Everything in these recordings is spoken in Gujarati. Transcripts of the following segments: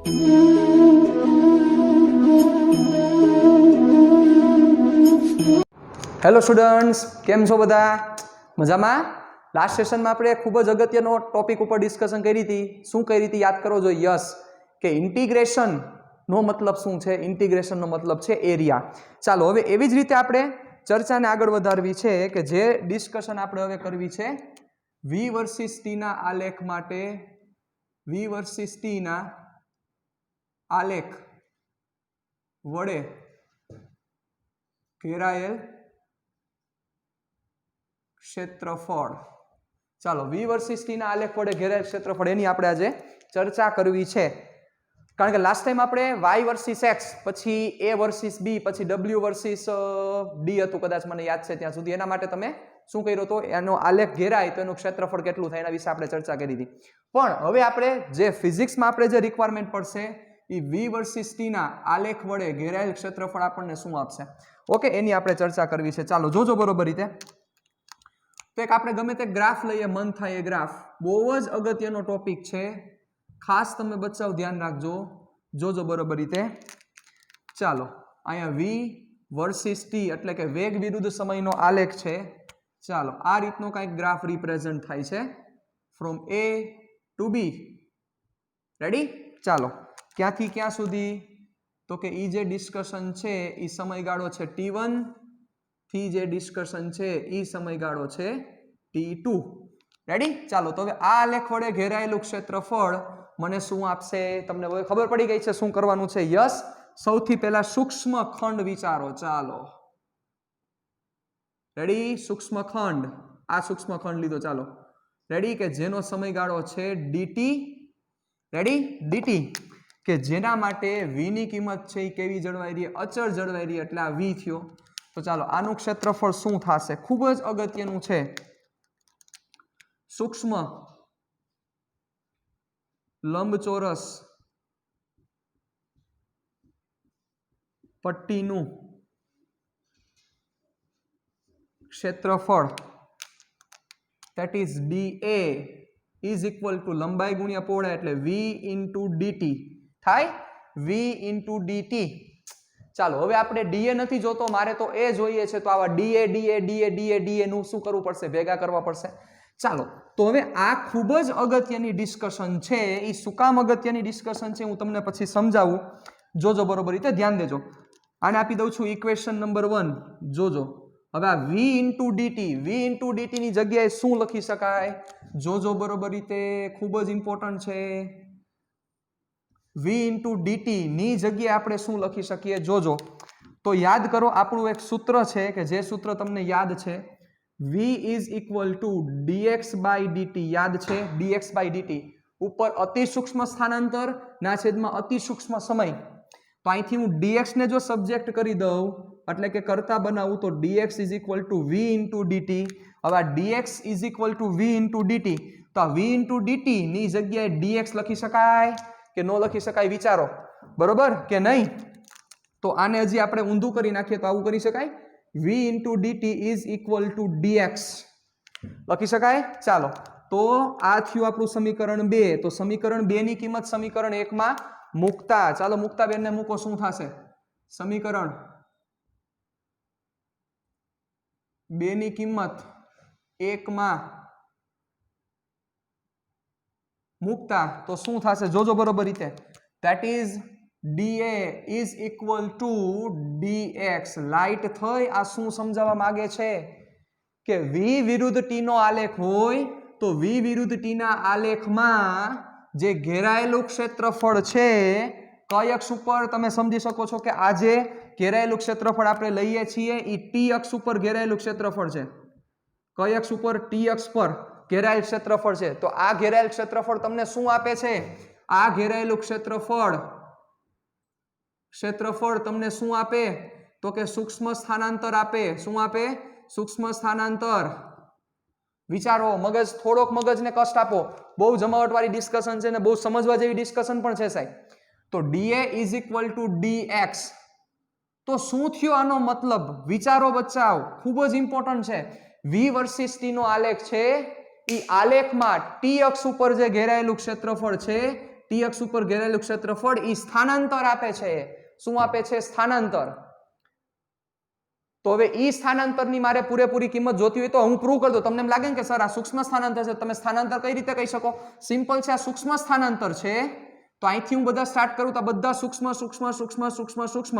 હેલો સ્ટુડન્ટ્સ, કેમ છો બધા? મજામાં? લાસ્ટ સેશનમાં આપણે ખૂબ જ અગત્યનો ટોપિક ઉપર ડિસ્કશન કરી હતી. શું કરી હતી યાદ કરો જો. યસ, કે ઇન્ટિગ્રેશન નો મતલબ શું છે? ઇન્ટિગ્રેશનનો મતલબ છે એરિયા. ચાલો હવે એવી જ રીતે આપણે ચર્ચાને આગળ વધારવી છે કે જે ડિસ્કશન આપણે હવે કરવી છે વી વર્સિસ ટી ના આલેખ માટે. વી વર્સિસ ટી ના આલેખ વડે ઘેરાયેલ ક્ષેત્રફળ. ચાલો, વી વર્સિસ ટી ના આલેખ વડે ઘેરાયેલ ક્ષેત્રફળ એની આપણે આજે ચર્ચા કરવી છે. કારણ કે લાસ્ટ ટાઈમ આપણે વાય વર્સિસ એક્સ, પછી એ વર્સિસ બી, પછી ડબલ્યુ વર્સિસ ડી હતું કદાચ, મને યાદ છે ત્યાં સુધી. એના માટે તમે શું કર્યું હતું? એનો આલેખ ઘેરાય તો એનું ક્ષેત્રફળ કેટલું થાય એના વિશે આપણે ચર્ચા કરી હતી. પણ હવે આપણે જે ફિઝિક્સમાં આપણે જે રિક્વાયરમેન્ટ પડશે એ વી વર્સિસ ટી ના આલેખ વડે ઘેરાયેલ ક્ષેત્રફળ આપણને શું આપશે, ઓકે, એની આપણે ચર્ચા કરવી છે. ચાલો જોજો બરોબર રીતે. તો એક આપણે ગમે તે ગ્રાફ લઈએ, મન થાય એ ગ્રાફ. બહુ જ અગત્યનો ટોપિક છે, ખાસ તમે બચ્ચાઓ ધ્યાન રાખજો, જોજો બરોબર રીતે. ચાલો, અહીંયા વી વર્સિસ ટી એટલે કે વેગ વિરુદ્ધ સમયનો આલેખ છે. ચાલો, આ રીતનો કંઈક ગ્રાફ રિપ્રેઝન્ટ થાય છે from A to B. Ready? ચાલો, ક્યાંથી ક્યાં સુધી? તો કે ઈ જે ડિસ્કશન છે એ સમયગાળો છે T1 થી જે ડિસ્કશન છે એ સમયગાળો છે T2. રેડી? ચાલો, તો હવે આ આલેખ વડે ઘેરાયેલું ક્ષેત્રફળ મને શું આપશે? તમને હવે ખબર પડી ગઈ છે શું કરવાનું છે? યસ, સૌથી પહેલા સૂક્ષ્મ ખંડ વિચારો. ચાલો, રેડી? સૂક્ષ્મ ખંડ, આ સૂક્ષ્મ ખંડ લીધો. ચાલો, રેડી? કે જેનો સમયગાળો છે ડીટી. રેડી? ડીટી, કે જેના માટે વી ની કિંમત છે એ કેવી જળવાઈ રહી? અચળ જળવાઈ રહી, એટલે આ વી થયો. તો ચાલો, આનું ક્ષેત્રફળ શું થશે? ખૂબ જ અગત્યનું છે. સૂક્ષ્મ લંબચોરસ પટ્ટીનું ક્ષેત્રફળ that is dA is equal to લંબાઈ ગુણ્યા પહોળાઈ એટલે v into dt થાય. v into dt. ચાલો, હવે આપણે dA નથી જોતો, મારે તો એ જોઈએ છે. તો આવા dA dA dA dA dA નું શું કરવું પડશે? ભેગા કરવા પડશે. ચાલો, તો હવે આ ખૂબ જ અગત્યની ડિસ્કશન છે. એ શું કામ અગત્યની ડિસ્કશન છે હું તમને પછી સમજાવું, જોજો બરોબર રીતે, ધ્યાન દેજો. આને આપી દઉં છું ઇક્વેશન નંબર 1. જોજો હવે આ v into dt, v into dt ની જગ્યાએ શું લખી શકાય? જોજો બરોબર રીતે, ખૂબ જ ઇમ્પોર્ટન્ટ છે. v into dt ની જગ્યાએ આપણે શું લખી શકીએ? જોજો. તો યાદ કરો, આપણું એક સૂત્ર છે કે જે સૂત્ર તમને યાદ છે, v is equal to dx by dt. યાદ છે? dx by dt ઉપર અતિ સૂક્ષ્મ સ્થાનાંતર ના છેદમાં અતિ સૂક્ષ્મ સમય. તો અહીંથી હું dx ને જો સબ્જેક્ટ કરી દઉં એટલે કે કરતા બનાવું તો dx is equal to v into dt. હવે આ dx is equal to v into dt, તો આ v into dt ની જગ્યાએ dx લખી શકાય કે ન લખી શકાય? વિચારો બરોબર કે નહીં? તો આને હજી આપણે ઊંધું કરી નાખીએ તો આવું કરી શકાય, v into dt is equal to dx લખી શકાય. ચાલો, તો આ થયું આપણું સમીકરણ 2. તો સમીકરણ 2 ની કિંમત સમીકરણ 1 માં મૂકતા, ચાલો મૂકતા બેનને મૂકો, શું થશે? સમીકરણ 2 ની કિંમત 1 માં મૂકતા તો શું થશે? જોજો બરોબર રીતે. That is dA is equal to dx. Light થઈ? આ શું સમજાવવા માંગે છે? કે v વિરુદ્ધ t નો આલેખ હોય તો v વિરુદ્ધ t ના આલેખમાં જે ઘેરાયેલું ક્ષેત્રફળ છે કઈ અક્ષ ઉપર? તમે સમજી શકો છો કે આ જે ઘેરાયેલું ક્ષેત્રફળ આપણે લઈએ છીએ એ ટી અક્ષ ઉપર ઘેરાયેલું ક્ષેત્રફળ છે. કઈ અક્ષ ઉપર? ટી અક્ષ પર ઘેરાયેલ ક્ષેત્રફળ છે. તો આ ઘેરાયેલ ક્ષેત્રફળ તમને શું આપે છે? આ ઘેરાયેલું ક્ષેત્રફળ તમને શું આપે? તો કે સૂક્ષ્મ સ્થાનાંતર આપે. શું આપે? સૂક્ષ્મ સ્થાનાંતર. વિચારો, મગજ થોડોક મગજને કષ્ટ આપો. બહુ જમાવટવાળી ડિસ્કશન છે ને બહુ સમજવા જેવી ડિસ્કશન પણ છે સાહેબ. તો dA is equal to dx. તો શું થયો આનો મતલબ? વિચારો બચ્ચાઓ, ખૂબ જ ઇમ્પોર્ટન્ટ છે. v વર્સિસ t નો આલેખ છે, એ આલેખમાં ટી અક્ષ ઉપર જે ઘેરાયેલું ક્ષેત્રફળ છે ટી અક્ષ ઉપર ઘેરાયેલું ક્ષેત્રફળ એ સ્થાનાંતર આપે છે. શું આપે છે? સ્થાનાંતર. તો હવે ઈ સ્થાનાંતરની મારે પૂરેપૂરી કિંમત જોતી હોય તો હું પ્રૂવ કરી દઉં. તમને એમ લાગે ને કે સર આ સૂક્ષ્મ સ્થાનાંતર છે, તમે સ્થાનાંતર કઈ રીતે કહી શકો? સિમ્પલ છે, આ સૂક્ષ્મ સ્થાનાંતર છે. તો અહીંથી હું બધા સ્ટાર્ટ કરું તો બધા સૂક્ષ્મ સૂક્ષ્મ સૂક્ષ્મ સૂક્ષ્મ સૂક્ષ્મ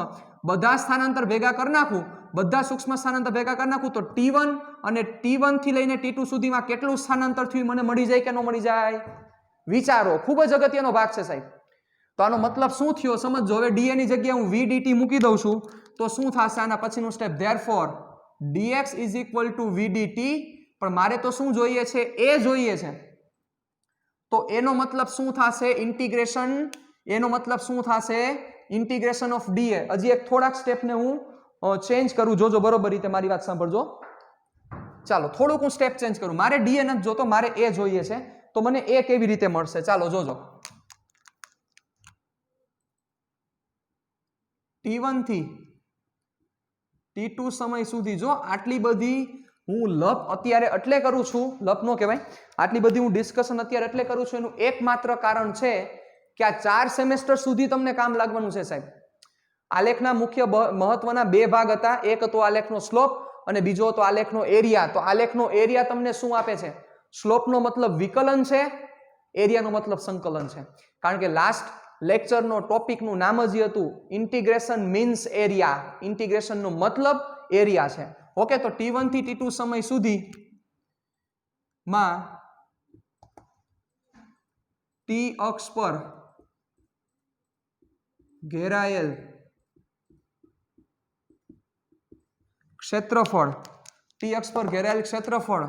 બધા સ્થાનાંતર ભેગા કરી નાખું, બધા સૂક્ષ્મ સ્થાનાંતર ભેગા કરી નાખું તો T1 અને T1 થી લઈને T2 સુધીમાં કેટલું સ્થાનાંતર થયું મને મળી જાય કે ન મળી જાય? વિચારો, ખૂબ જ અગત્યનો ભાગ છે સાહેબ. તો આનો મતલબ શું થયો સમજો. હવે dA ની જગ્યાએ હું vdt મૂકી દઉં છું તો શું થશે આના પછીનું step? Therefore dx is equal two vdt. પણ મારે તો શું જોઈએ છે? એ જોઈએ છે. તો એનો મતલબ શું થશે? ઇન્ટિગ્રેશન. એનો મતલબ શું થશે? Integration of dA. હજી એક થોડાક સ્ટેપને હું ચેન્જ કરું, જોજો બરોબર રીતે મારી વાત સાંભળજો. ચાલો થોડુંક હું સ્ટેપ ચેન્જ કરું. મારે dA નથી જોતો, મારે એ જોઈએ છે. તો મને એ કેવી રીતે મળશે? ચાલો જોજો. T1 થી T2 સમય સુધી જો આટલી બધી હું લપ અત્યારે એટલે કરું છું, લપ નો કહેવાય, આટલી બધી હું ડિસ્કશન અત્યારે એટલે કરું છું એનું એકમાત્ર કારણ છે કે આ 4 સેમેસ્ટર સુધી તમને કામ લાગવાનું છે સાહેબ. આલેખના મુખ્ય મહત્વના બે ભાગ હતા. એક હતો આલેખનો સ્લોપ અને બીજો હતો આલેખનો એરિયા. તો આલેખનો એરિયા તમને શું આપે છે? સ્લોપનો મતલબ વિકલન છે, એરિયાનો મતલબ સંકલન છે. કારણ કે લાસ્ટ લેક્ચરનો ટોપિકનું નામ જ હતું ઇન્ટિગ્રેશન મીન્સ એરિયા. ઇન્ટિગ્રેશનનો મતલબ એરિયા છે. ઓકે, તો T1 થી T2 સમય સુધી માં ટી અક્ષ પર ઘેરાયેલ ક્ષેત્રફળ, ટી અક્ષ પર ઘેરાયેલ ક્ષેત્રફળ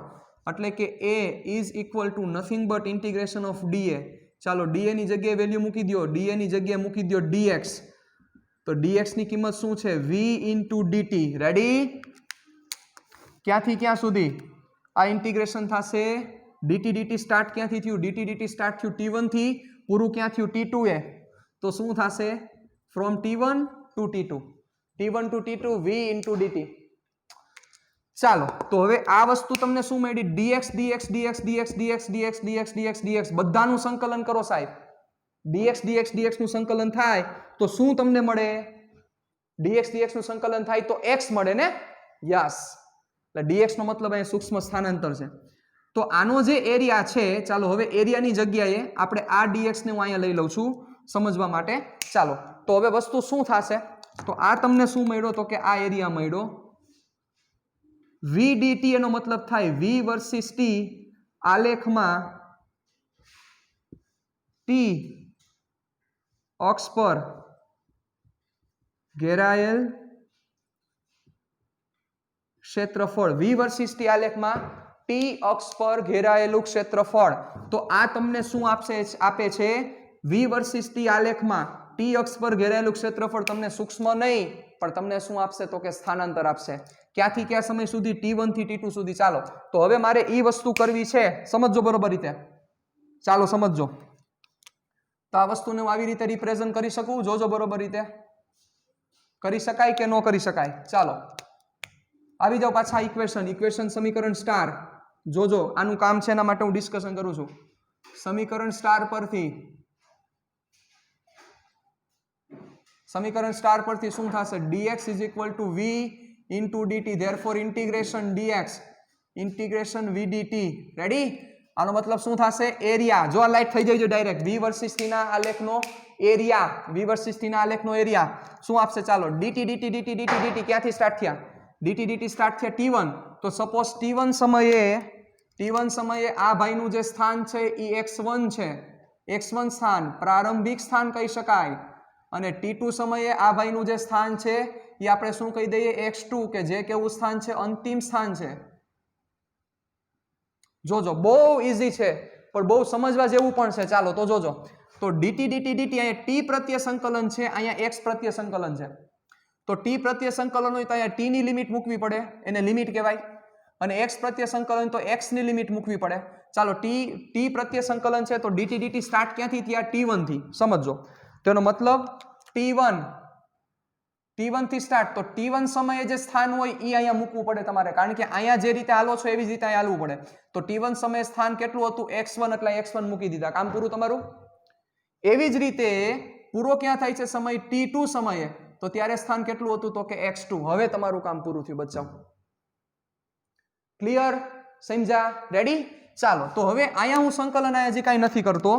એટલે કે A is equal two nothing but integration of dA. ચાલો dA ની જગ્યાએ વેલ્યુ મૂકી દો, dA ની જગ્યાએ મૂકી દો dx. તો dx ની કિંમત શું છે? v into dt. રેડી? ક્યાંથી ક્યાં સુધી આ ઇન્ટિગ્રેશન થશે? dt dt સ્ટાર્ટ ક્યાંથી થયું? dt dt સ્ટાર્ટ થયું T1 થી, પૂરું ક્યાં થયું? T2 એ. તો શું થશે? From T1 to T2. T1 to T2 v into dt. ચાલો તો હવે આ વસ્તુ તમને શું મળી? dx dx dx dx dx dx dx dx dx બધાનું સંકલન કરો સાહેબ. dx dx dx નું સંકલન થાય તો શું તમને મળે? dx dx નું સંકલન થાય તો x મળે ને? યસ. એટલે dx નો મતલબ અહીંયા સૂક્ષ્મ સ્થાનાંતર છે. તો આનો જે એરિયા છે, ચાલો હવે એરિયાની જગ્યાએ આપણે આ dx ને હું અહીંયા લઈ લઉં છું સમજવા માટે. ચાલો તો હવે વસ્તુ શું થશે? તો આ તમને શું મળ્યો? તો કે આ એરિયા મળ્યો. v dt એનો મતલબ થાય v વર્સિસ t આલેખમાં t અક્ષ પર ઘેરાયેલ ક્ષેત્રફળ. v વર્સિસ t આલેખમાં t અક્ષ પર ઘેરાયેલું ક્ષેત્રફળ. તો આ તમને શું આપે છે? v વર્સિસ t આલેખમાં t અક્ષ પર ઘેરાયેલું ક્ષેત્રફળ તમને સૂક્ષ્મ નહીં પણ તમને શું આપશે? તો કે સ્થાનાંતર આપશે. ક્યાંથી ક્યાં સમય સુધી? T1 થી T2 સુધી. ચાલો તો હવે મારે એ વસ્તુ કરવી છે, સમજો બરોબર રીતે. ચાલો સમજો. તો આ વસ્તુને હું આવી રીતે રિપ્રેઝન્ટ કરી શકું? જોજો બરોબર રીતે. કરી શકાય કે ન કરી શકાય? ચાલો આવી જાઓ પાછા ઇક્વેશન. ઇક્વેશન સમીકરણ સ્ટાર. જોજો આનું કામ છે, એના માટે હું ડિસ્કશન કરું છું. સમીકરણ સ્ટાર પરથી શું થશે? dx is equal two v into dt. Therefore integration dx integration v dt. Ready? આનો મતલબ શું થશે? એરિયા. જો આ લાઈટ થઈ જાય છે ડાયરેક્ટ. v વર્સિસ t ના આલેખનો એરિયા, v વર્સિસ t ના આલેખનો એરિયા શું આપશે? ચાલો dt dt dt dt dt ક્યાંથી સ્ટાર્ટ થયા? dt dt સ્ટાર્ટ થયા T1. તો સપોઝ T1 સમયે આ ભાઈનું જે સ્થાન છે એ x1 છે. x1 સ્થાન પ્રારંભિક સ્થાન કહી શકાય. અને T2 સમયે આ ભાઈનું જે સ્થાન છે એ આપણે શું કહી દઈએ? x2, કે જે કેવું સ્થાન છે? અંતિમ સ્થાન છે. જોજો બહુ ઈઝી છે પણ બહુ સમજવા જેવું પણ છે. ચાલો તો જોજો. તો dt dt dt અહીંયા t પ્રત્યે સંકલન છે, અહીંયા x પ્રત્યે સંકલન છે. તો t પ્રત્યે સંકલન હોય તો અહીંયા t ની લિમિટ મૂકવી પડે, એને લિમિટ કહેવાય. અને x પ્રત્યે સંકલન તો x ની લિમિટ મૂકવી પડે. ચાલો t પ્રત્યે સંકલન છે તો dt dt સ્ટાર્ટ ક્યાંથી થયા? T1 થી. સમજો. તેનો મતલબ T1 થી સ્ટાર્ટ. તો T1 સમયે જે સ્થાન હોય એ અહીંયા મૂકવું પડે તમારે, કારણ કે અહીંયા જે રીતે હાલો છો એવી જ રીતે અહીંયા હાલવું પડે. તો T1 સમયે સ્થાન કેટલું હતું? x1, એટલે x1 મૂકી દીધા. કામ પૂરું તમારું. એવી જ રીતે પૂરો ક્યાં થાય છે સમય t2 સમયે, તો ત્યારે સ્થાન કેટલું હતું તો કે x2. હવે તમારું કામ પૂરું થયું બચ્ચાઓ. ક્લિયર? સમજ્યા? રેડી? ચાલો તો હવે અહીંયા હું સંકલન હજી કાંઈ નથી કરતો.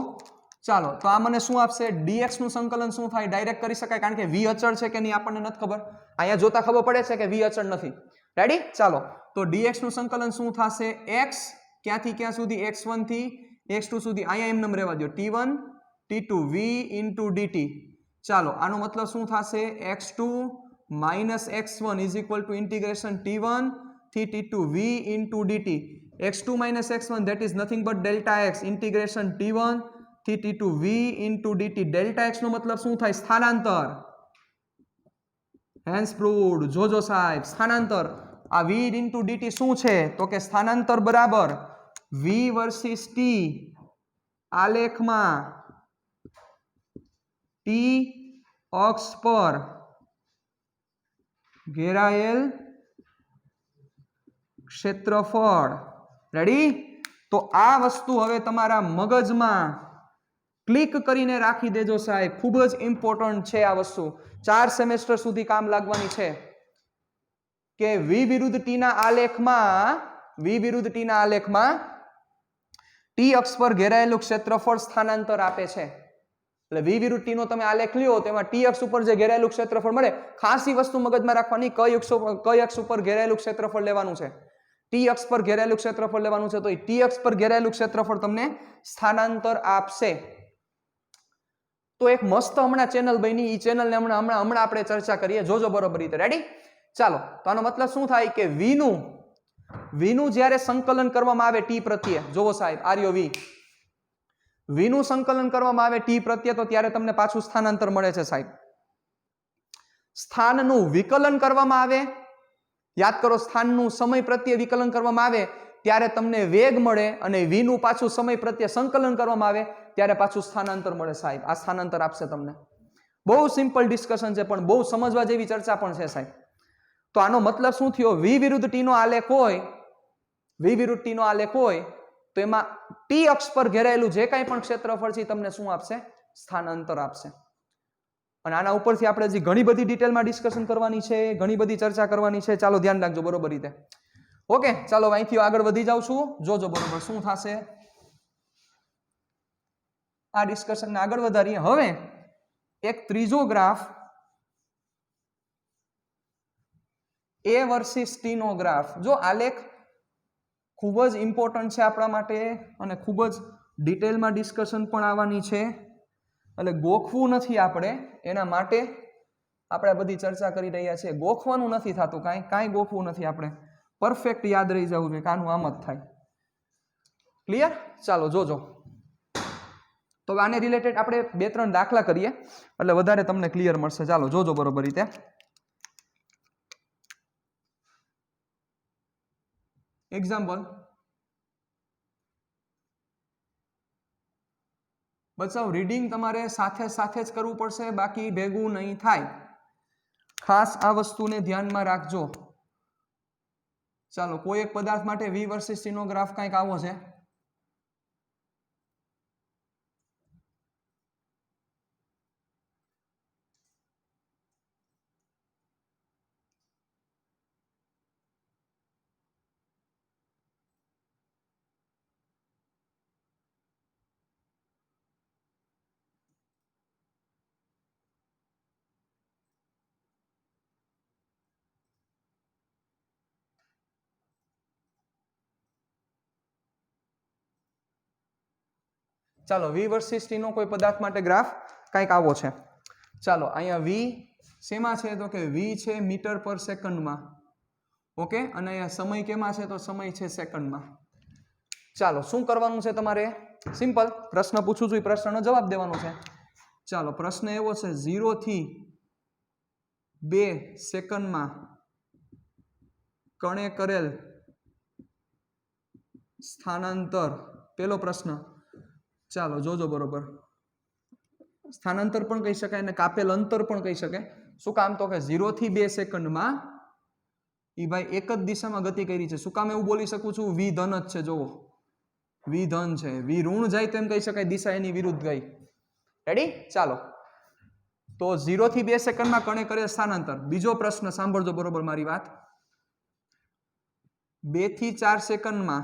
ચાલો તો આ મને શું આપશે? dx નું સંકલન શું થાય? ડાયરેક્ટ કરી શકાય કારણ કે v અચળ છે કે નહીં આપણને નથી ખબર. અહીંયા જોતા ખબર પડે છે કે v અચળ નથી. રેડી? ચાલો તો dx નું સંકલન શું થશે? x ક્યાંથી ક્યાં સુધી? x1 થી x2 સુધી. અહીંયા એમ નમ રહેવા દો t1 t2 v into dt. ચાલો આનો મતલબ શું થશે? x2 minus x1 is equal to integration t1 થી t2 v into dt. x2 minus x1 that is nothing but delta x integration t1 થી t2 v into dt. delta x નો મતલબ શું થાય? સ્થાનાંતર. Hence proved. જોજો સાહેબ સ્થાનાંતર. આ v into dt શું છે તો કે સ્થાનાંતર બરાબર v વર્સિસ t આલેખમાં t અક્ષ પર ઘેરાયેલ ક્ષેત્રફળ. રેડી? તો આ વસ્તુ હવે તમારા મગજમાં ક્લિક કરીને રાખી દેજો સાહેબ. ખૂબ જ ઇમ્પોર્ટન્ટ છે આ વસ્તુ. 4 સેમેસ્ટર સુધી કામ લાગવાની છે કે v વિરુદ્ધ t ના આલેખમાં t અક્ષ પર ઘેરાયેલું ક્ષેત્રફળ સ્થાનાંતર આપે છે. એટલે v વિરુદ્ધ t નો તમે આલેખ લ્યો તો એમાં t અક્ષ ઉપર જે ઘેરાયેલું ક્ષેત્રફળ મળે, ખાસ ઈ વસ્તુ મગજમાં રાખવાની, કઈ અક્ષ ઉપર ઘેરાયેલું ક્ષેત્રફળ લેવાનું છે? t અક્ષ પર ઘેરાયેલું ક્ષેત્રફળ લેવાનું છે. તો એ t અક્ષ પર ઘેરાયેલું ક્ષેત્રફળ તમને સ્થાનાંતર આપશે. તો એક મસ્ત હમણાં ચેનલ બની, ઈ ચેનલને હમણાં આપણે ચર્ચા કરીએ. જોજો બરોબર રીતે. રેડી? ચાલો તો આનો મતલબ શું થાય કે v નું જ્યારે સંકલન કરવામાં આવે t પ્રત્યે, જોવો સાહેબ આર્યો v નું સંકલન કરવામાં આવે t પ્રત્યે, તો ત્યારે તમને પાછું સ્થાનાંતર મળે છે સાહેબ. સ્થાનનું વિકલન કરવામાં આવે, યાદ કરો સ્થાનનું સમય પ્રત્યે વિકલન કરવામાં આવે ત્યારે તમને વેગ મળે, અને v નું પાછું સમય પ્રત્યે સંકલન કરવામાં આવે ત્યારે પાછું સ્થાનાંતર મળે સાહેબ. આ સ્થાનાંતર આપશે તમને. બહુ સિમ્પલ ડિસ્કશન છે પણ બહુ સમજવા જેવી ચર્ચા પણ છે સાહેબ. તો આનો મતલબ શું થયો? v વિરુદ્ધ t નો આલેખ હોય તો એમાં t અક્ષ પર ઘેરાયેલું જે કાંઈ પણ ક્ષેત્રફળ છે તમને શું આપશે? સ્થાનાંતર આપશે. અને આના ઉપરથી આપણે હજી ઘણી બધી ડિટેલમાં ડિસ્કશન કરવાની છે, ઘણી બધી ચર્ચા કરવાની છે. ચાલો ધ્યાન રાખજો બરોબર રીતે. ઓકે ચાલો અહીંથી આગળ વધી જાઉં છું. જોજો બરોબર શું થશે. આ ડિસ્કશનને આગળ વધારીએ. હવે એક ત્રીજો ગ્રાફ a વર્સિસ t નો ગ્રાફ. જો આલેખ ખૂબ જ ઇમ્પોર્ટન્ટ છે આપણા માટે અને ખૂબ જ ડિટેલમાં ડિસ્કશન પણ આવવાની છે. એટલે ગોખવું નથી આપણે, એના માટે આપણે બધી ચર્ચા કરી રહ્યા છીએ. ગોખવાનું નથી થતું, કાંઈ ગોખવું નથી આપણે. પરફેક્ટ યાદ રહી જવું જોઈએ કે આનું આમ જ થાય. ક્લિયર? ચાલો જોજો. તો આને રિલેટેડ આપણે 2-3 દાખલા કરીએ એટલે વધારે તમને ક્લિયર મળશે. ચાલો જોજો બરોબર રીતે. એક્ઝામ્પલ બચ્ચાઓ, રીડિંગ તમારે સાથે સાથે જ કરવું પડશે, બાકી ભેગું નહીં થાય. ખાસ આ વસ્તુને ધ્યાનમાં રાખજો. ચાલો કોઈ એક પદાર્થ માટે v વર્સિસ t નો ગ્રાફ કંઈક આવો છે. ચાલો v વર્સિસ t નો કોઈ પદાર્થ માટે ગ્રાફ કંઈક આવો છે. ચાલો અહીંયા v શેમાં છે તો કે v છે મીટર પર સેકન્ડમાં. ઓકે, અને અહીંયા સમય કેમાં છે તો સમય છે સેકન્ડમાં. ચાલો શું કરવાનું છે તમારે? સિમ્પલ પ્રશ્ન પૂછું છું, એ પ્રશ્નનો જવાબ દેવાનો છે. ચાલો પ્રશ્ન એવો છે 0 થી 2 સેકન્ડમાં કણે કરેલ સ્થાનાંતર. પેલો પ્રશ્ન. ચાલો જોજો બરોબર. સ્થાનાંતર પણ કહી શકાય અને કાપેલ અંતર પણ કહી શકે. શું કામ તો કે 0 થી 2 સેકન્ડમાં ઈ ભાઈ એક જ દિશામાં ગતિ કરી છે. શું કામ એવું બોલી શકું છું? v ધન જ છે. જોવો v ધન છે, v ઋણ જાય તો એમ કહી શકાય દિશા એની વિરુદ્ધ ગઈ. રેડી? ચાલો, તો 0 થી 2 સેકન્ડમાં કણે કરેલ સ્થાનાંતર. બીજો પ્રશ્ન સાંભળજો બરોબર મારી વાત. 2 થી 4 સેકન્ડમાં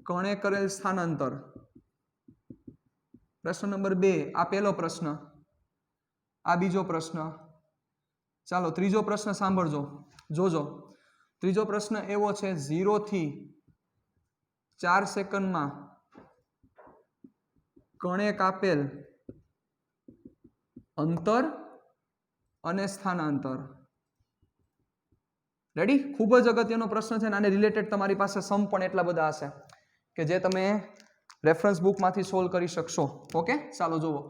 કણે કરેલ સ્થાનાંતર. પ્રશ્ન નંબર 2 આ પહેલો પ્રશ્ન, આ બીજો પ્રશ્ન. ચાલો ત્રીજો પ્રશ્ન સાંભળજો, જોજો. ત્રીજો પ્રશ્ન એવો છે 0 થી 4 સેકન્ડમાં કણે કાપેલ અંતર અને સ્થાનાંતર. રેડી? ખૂબ જ અગત્યનો પ્રશ્ન છે. આને રિલેટેડ તમારી પાસે સમ પણ એટલા બધા હશે કે જે તમે રેફરન્સ બુકમાંથી સોલ્વ કરી શકશો. ઓકે, ચાલો જોવો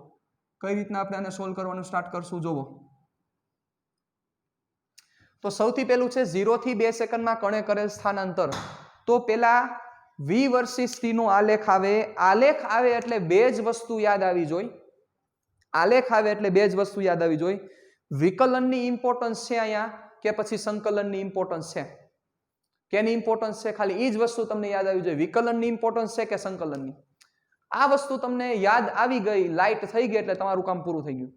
કઈ રીતના આપણે આને સોલ્વ કરવાનું સ્ટાર્ટ કરશું. જોવો, તો સૌથી પહેલું છે 0 થી 2 સેકન્ડમાં કણે કરેલ સ્થાનાંતર. તો પેલા v વર્સિસ t નો આલેખ આવે. આલેખ આવે એટલે બે જ વસ્તુ યાદ આવી જોઈએ. આલેખ આવે એટલે બે જ વસ્તુ યાદ આવી જોઈએ. વિકલનની ઇમ્પોર્ટન્સ છે અહીંયા કે પછી સંકલનની ઇમ્પોર્ટન્સ છે? કેની ઇમ્પોર્ટન્સ છે? ખાલી એ જ વસ્તુ તમને યાદ આવી જોઈએ. વિકલનની ઇમ્પોર્ટન્સ છે કે સંકલનની? આ વસ્તુ તમને યાદ આવી ગઈ, લાઇટ થઈ ગઈ એટલે તમારું કામ પૂરું થઈ ગયું.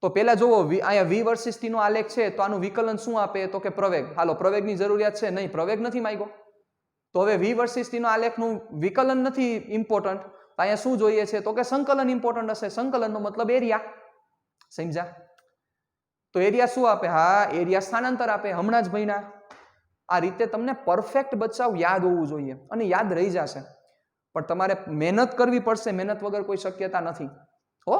તો પેલા જોવો, અહીંયા v વર્સિસ t નો આલેખ છે તો આનું વિકલન શું આપે? તો કે પ્રવેગ. હાલો, પ્રવેગની જરૂરિયાત છે નહીં, પ્રવેગ નથી માંગ્યો. તો હવે v વર્સિસ t નો આલેખનું વિકલન નથી ઇમ્પોર્ટન્ટ, અહીંયા શું જોઈએ છે? તો કે સંકલન ઇમ્પોર્ટન્ટ હશે. સંકલનનો મતલબ એરિયા. સમજ્યા? તો એરિયા શું આપે? હા, એરિયા સ્થાનાંતર આપે. હમણાં જ ભણ્યા. આ રીતે તમને પરફેક્ટ બચાવ યાદ હોવું જોઈએ અને યાદ રહી જશે. પણ તમારે મહેનત કરવી પડશે, મહેનત વગર કોઈ શક્યતા નથી. હો,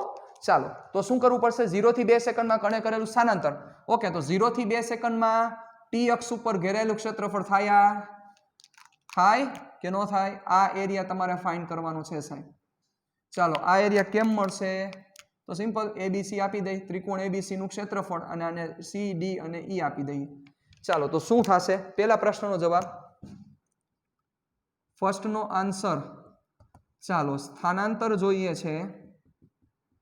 ચાલો તો શું કરવું પડશે? 0 થી 2 સેકન્ડમાં કણે કરેલું સ્થાનાંતર. ઓકે, તો 0 થી 2 સેકન્ડમાં t અક્ષ ઉપર ઘેરાયેલું ક્ષેત્રફળ થાય કે ન થાય? આ એરિયા તમારે ફાઇન્ડ કરવાનો છે સાહેબ. ચાલો, આ એરિયા કેમ મળશે? તો સિમ્પલ, ABC આપી દઈ, ત્રિકોણ ABC નું ક્ષેત્રફળ, અને આને C, D અને E આપી દઈએ. ચાલો, તો શું થશે? પહેલા પ્રશ્નનો જવાબ, ફર્સ્ટ નો આન્સર. ચાલો, સ્થાનાંતર જોઈએ છે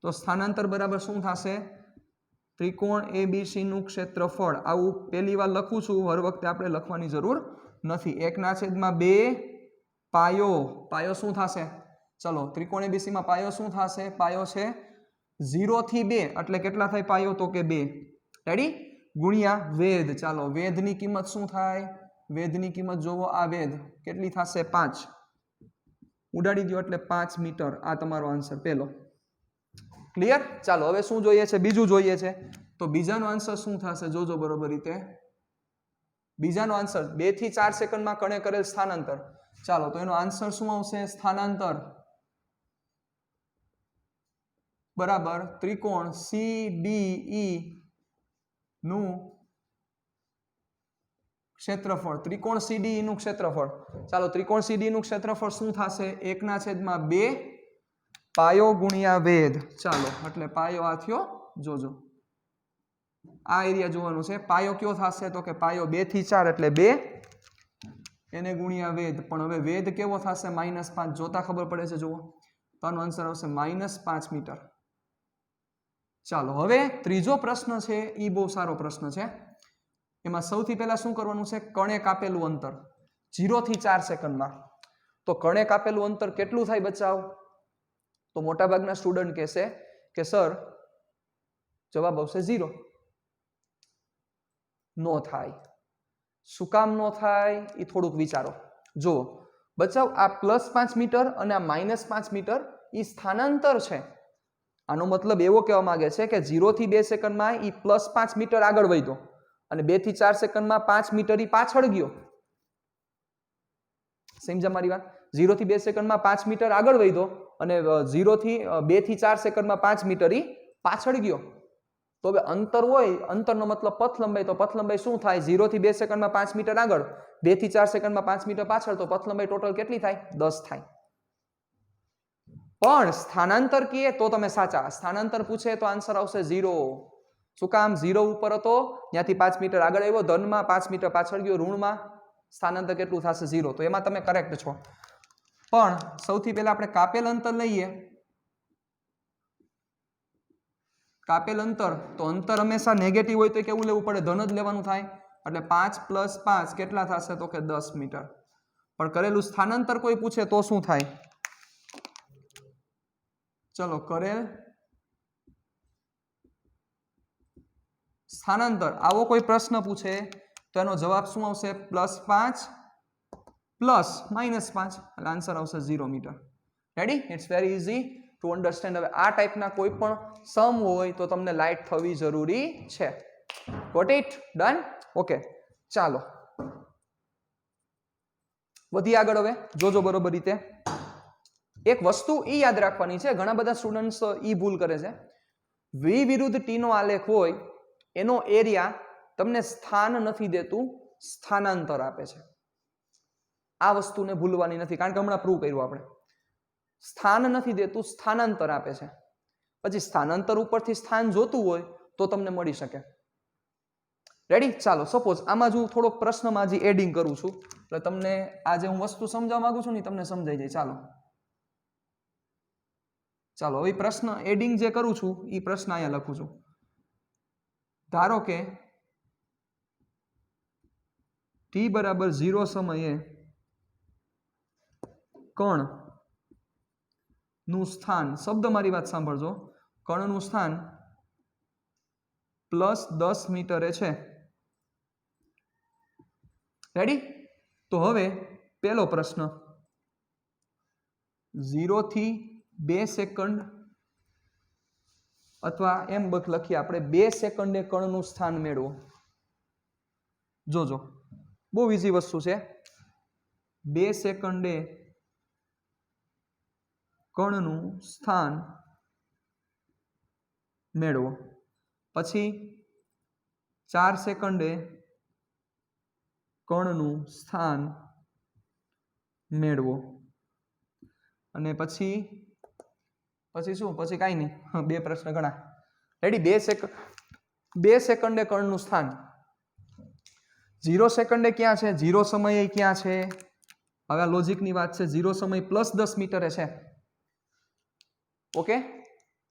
તો સ્થાનાંતર બરાબર શું થશે? ત્રિકોણ ABC નું ક્ષેત્રફળ. આવું પહેલી વાર લખું છું, હર વખતે આપણે લખવાની જરૂર નથી. 1/2 પાયો. પાયો શું થશે? ચલો, ત્રિકોણ ABC માં પાયો શું થશે? પાયો છે 0 થી 2 એટલે કેટલા થાય પાયો? તો કે 2. રેડી? ગુણ્યા વેધ. ચાલો, વેધની કિંમત શું થાય? વેધની કિંમત જોવો, આ વેધ કેટલી થશે? 5. ઉડાડી દો એટલે 5 મીટર. આ તમારો આન્સર પહેલો. ક્લિયર? ચાલો, હવે શું જોઈએ છે? બીજું જોઈએ છે. તો બીજાનો આન્સર શું થશે? જોજો બરોબર રીતે. બીજાનો આન્સર 2 થી 4 સેકન્ડમાં કણે કરેલ સ્થાનાંતર. ચાલો, તો એનો આન્સર શું આવશે? સ્થાનાંતર બરાબર ત્રિકોણ CDE નું ક્ષેત્રફળ. ત્રિકોણ CDE નું ક્ષેત્રફળ. ચાલો, ત્રિકોણ CDE નું ક્ષેત્રફળ શું થશે? 1/2 પાયો ગુણ્યા વેધ. ચાલો, એટલે પાયો આ થયો. જોજો, આ એરિયા જોવાનું છે. પાયો કયો થશે? તો કે પાયો 2 થી 4 એટલે 2, એને ગુણ્યા વેધ. પણ હવે વેધ કેવો થશે? -5. જોતા ખબર પડે છે. જુઓ, તો આનો આન્સર આવશે -5 મીટર. ચાલો, હવે ત્રીજો પ્રશ્ન છે એ બહુ સારો પ્રશ્ન છે. એમાં સૌથી પહેલા શું કરવાનું છે? કણે કાપેલું અંતર 0 થી 4 સેકન્ડમાં. તો કણે કાપેલું અંતર કેટલું થાય બચાવ? તો મોટાભાગના સ્ટુડન્ટ કહેશે કે સર જવાબ આવશે 0. નો થાય. શું કામ નો થાય? એ થોડુંક વિચારો. જુઓ બચાવ, આ +5 મીટર અને આ -5 મીટર એ સ્થાનાંતર છે. આનો મતલબ એવો કહેવા માંગે છે કે 0 થી 2 સેકન્ડમાં એ +5 મીટર આગળ વધ્યો અને 2 થી 4 સેકન્ડમાં 5 મીટર એ પાછળ ગયો. સમજ્યા મારી વાત? 0 થી 2 સેકન્ડમાં 5 મીટર આગળ વધ્યો અને 2 થી 4 સેકન્ડમાં 5 મીટર એ પાછળ ગયો. તો હવે અંતર હોય, અંતરનો મતલબ પથ લંબાઈ. તો પથ લંબાઈ શું થાય? 0 થી 2 સેકન્ડમાં 5 મીટર આગળ, 2 થી 4 સેકન્ડમાં 5 મીટર પાછળ. તો પથ લંબાઈ ટોટલ કેટલી થાય? 10 થાય. પણ સ્થાનાંતર કહીએ તો તમે સાચા. સ્થાનાંતર પૂછે તો આન્સર આવશે 0. શું કામ? 0 ઉપર હતો, ત્યાંથી 5 મીટર આગળ આવ્યો, ધનમાં 5 મીટર પાછળ ગયો, ઋણમાં. સ્થાનાંતર કેટલું થશે? 0. તો એમાં તમે કરેક્ટ છો. પણ સૌથી પહેલા આપણે કાપેલ અંતર લઈએ. કાપેલ અંતર, તો અંતર હંમેશા નેગેટિવ હોય તો કેવું લેવું પડે? ધન જ લેવાનું થાય. એટલે 5 + 5 કેટલા થશે? તો કે 10 મીટર. પણ કરેલું સ્થાનાંતર કોઈ પૂછે તો શું થાય? ચલો કરેલ સ્થાનાંતર આવો કોઈ પ્રશ્ન પૂછે તો એનો જવાબ શું આવશે? +5 પ્લસ -5 એટલે આન્સર આવશે 0 metre. Ready? It's very easy to understand. હવે આ ટાઈપના કોઈ પણ સમ હોય તો તમને લાઇટ થવી જરૂરી છે. Got it? ડન? ઓકે, ચાલો વધી આગળ. હવે જોજો બરોબર રીતે. એક વસ્તુ ઈ યાદ રાખવાની છે, ઘણા બધા સ્ટુડન્ટ્સ ઈ ભૂલ કરે છે. V વિરુદ્ધ T નો આલેખ હોય એનો એરિયા તમને સ્થાન નથી દેતું, સ્થાનાંતર આપે છે. આ વસ્તુને ભૂલવાની નથી, કારણ કે હમણાં પ્રૂવ કર્યું આપણે. સ્થાન નથી દેતું, સ્થાનાંતર આપે છે. પછી સ્થાનાંતર ઉપરથી સ્થાન જોતું હોય તો તમને મળી શકે. રેડી? ચાલો સપોઝ આમાં જો થોડોક પ્રશ્નમાં હજી એડિંગ કરું છું એટલે તમને આજે હું વસ્તુ સમજાવવા માંગુ છું ને તમને સમજાઈ જાય. ચાલો હવે પ્રશ્ન એડિંગ જે કરું છું એ પ્રશ્ન અહીંયા લખું છું. ધારો કે t બરાબર 0 સમયે કણ નું સ્થાન, શબ્દ મારી વાત સાંભળજો, કણનું સ્થાન +10 મીટરે છે. રેડી? તો હવે પહેલો પ્રશ્ન, 0 થી 2 સેકન્ડ અથવા એમ લખીએ આપણે 2 સેકન્ડે કણનું સ્થાન મેળવો. જોજો બહુ ઈઝી વસ્તુ છે. 2 સેકન્ડે કણનું સ્થાન મેળવો. પછી 4 સેકન્ડે કણનું સ્થાન મેળવો. અને પછી શું? પછી કાંઈ નહીં, બે પ્રશ્ન ઘણા. રેડી? 2 સેકન્ડે કણનું સ્થાન. 0 સેકન્ડે ક્યાં છે? 0 સમયે ક્યાં છે? હવે આ લોજિકની વાત છે. 0 સમય +10 મીટરે છે. ઓકે,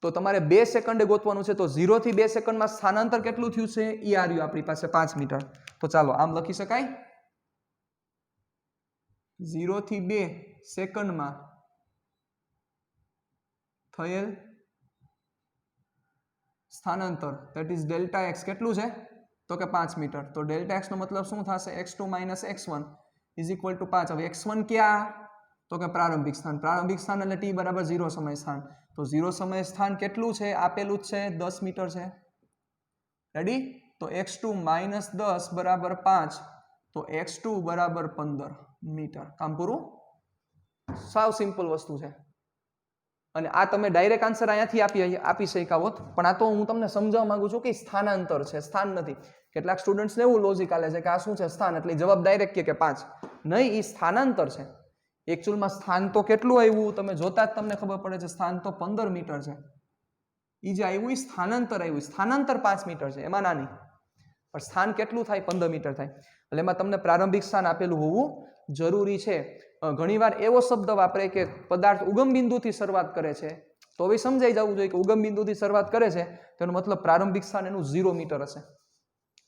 તો તમારે 2 સેકન્ડે ગોતવાનું છે. તો 0 થી 2 સેકન્ડમાં સ્થાનાંતર કેટલું થયું છે? ઈ આ રહ્યું આપણી પાસે 5 મીટર. તો ચાલો આમ લખી શકાય. 0 થી 2 સેકન્ડમાં થયેલ સ્થાનાંતર ધેટ ઇઝ ડેલ્ટા એક્સ કેટલું છે? તો કે 5 મીટર. તો ડેલ્ટા એક્સ નો મતલબ શું થશે? x2 - x1 = 5. હવે x1 ક્યાં? તો કે પ્રારંભિક સ્થાન. પ્રારંભિક સ્થાન એટલે t બરાબર 0 સમય સ્થાન. તો 0 સમય સ્થાન કેટલું છે? આપેલું જ છે 10 મીટર છે. રેડી? તો x2 - 10 બરાબર 5. તો x2 બરાબર 15 મીટર. કામ પૂરું. સાવ સિમ્પલ વસ્તુ છે. અને આ તમે ડાયરેક્ટ આન્સર અહીંયાથી આપી શક્યા હોત, પણ આ તો હું તમને સમજાવવા માંગુ છું કે સ્થાનાંતર છે, સ્થાન નથી. કેટલાક સ્ટુડન્ટ્સને એવું લોજિક આલે છે કે આ શું છે? સ્થાન. એટલે જવાબ ડાયરેક્ટ કે 5. નહીં, એ સ્થાનાંતર છે. એકચ્યુઅલમાં સ્થાન તો કેટલું આવ્યું તમે જોતા જ તમને ખબર પડે છે. સ્થાન તો 15 મીટર છે. એ જે આવ્યું એ સ્થાનાંતર આવ્યું. સ્થાનાંતર 5 મીટર છે, એમાં નાની. પણ સ્થાન કેટલું થાય? 15 મીટર થાય. એટલે એમાં તમને પ્રારંભિક સ્થાન આપેલું હોવું જરૂરી છે. ઘણીવાર એવો શબ્દ વાપરે કે પદાર્થ ઉગમ બિંદુથી શરૂઆત કરે છે, તો હવે સમજાઈ જવું જોઈએ કે ઉગમ બિંદુથી શરૂઆત કરે છે તેનો મતલબ પ્રારંભિક સ્થાન એનું 0 મીટર હશે.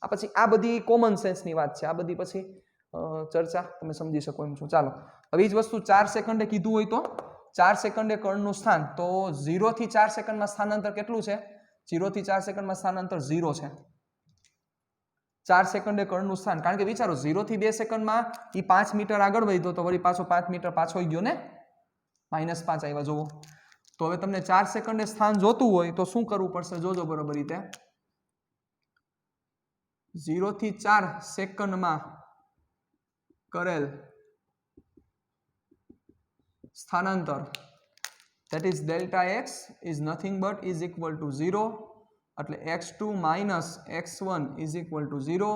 આ પછી આ બધી કોમન સેન્સની વાત છે. આ બધી પછી ચર્ચા તમે સમજી શકો એમ છો. ચાલો હવે જ વસ્તુ 4 સેકન્ડે કીધું હોય તો 4 સેકન્ડે કણનું સ્થાન, તો 0 થી 4 સેકન્ડમાં સ્થાનાંતર કેટલું છે? 0 થી 4 સેકન્ડમાં સ્થાનાંતર 0 છે. 4 સેકન્ડે કણનું સ્થાન, કારણ કે વિચારો 0 થી 2 સેકન્ડમાં એ 5 મીટર આગળ વધ્યો તો વળી પાછો 5 મીટર પાછો ગયો ને, -5 આવ્યા. જોવો તો હવે તમને 4 સેકન્ડે સ્થાન જોતું હોય તો શું કરવું પડશે? જોજો બરોબર રીતે. 0 થી 4 સેકન્ડમાં કરેલ સ્થાનાંતર that is delta x is nothing but is equal to 0. એટલે x2 - x1 is equal to 0.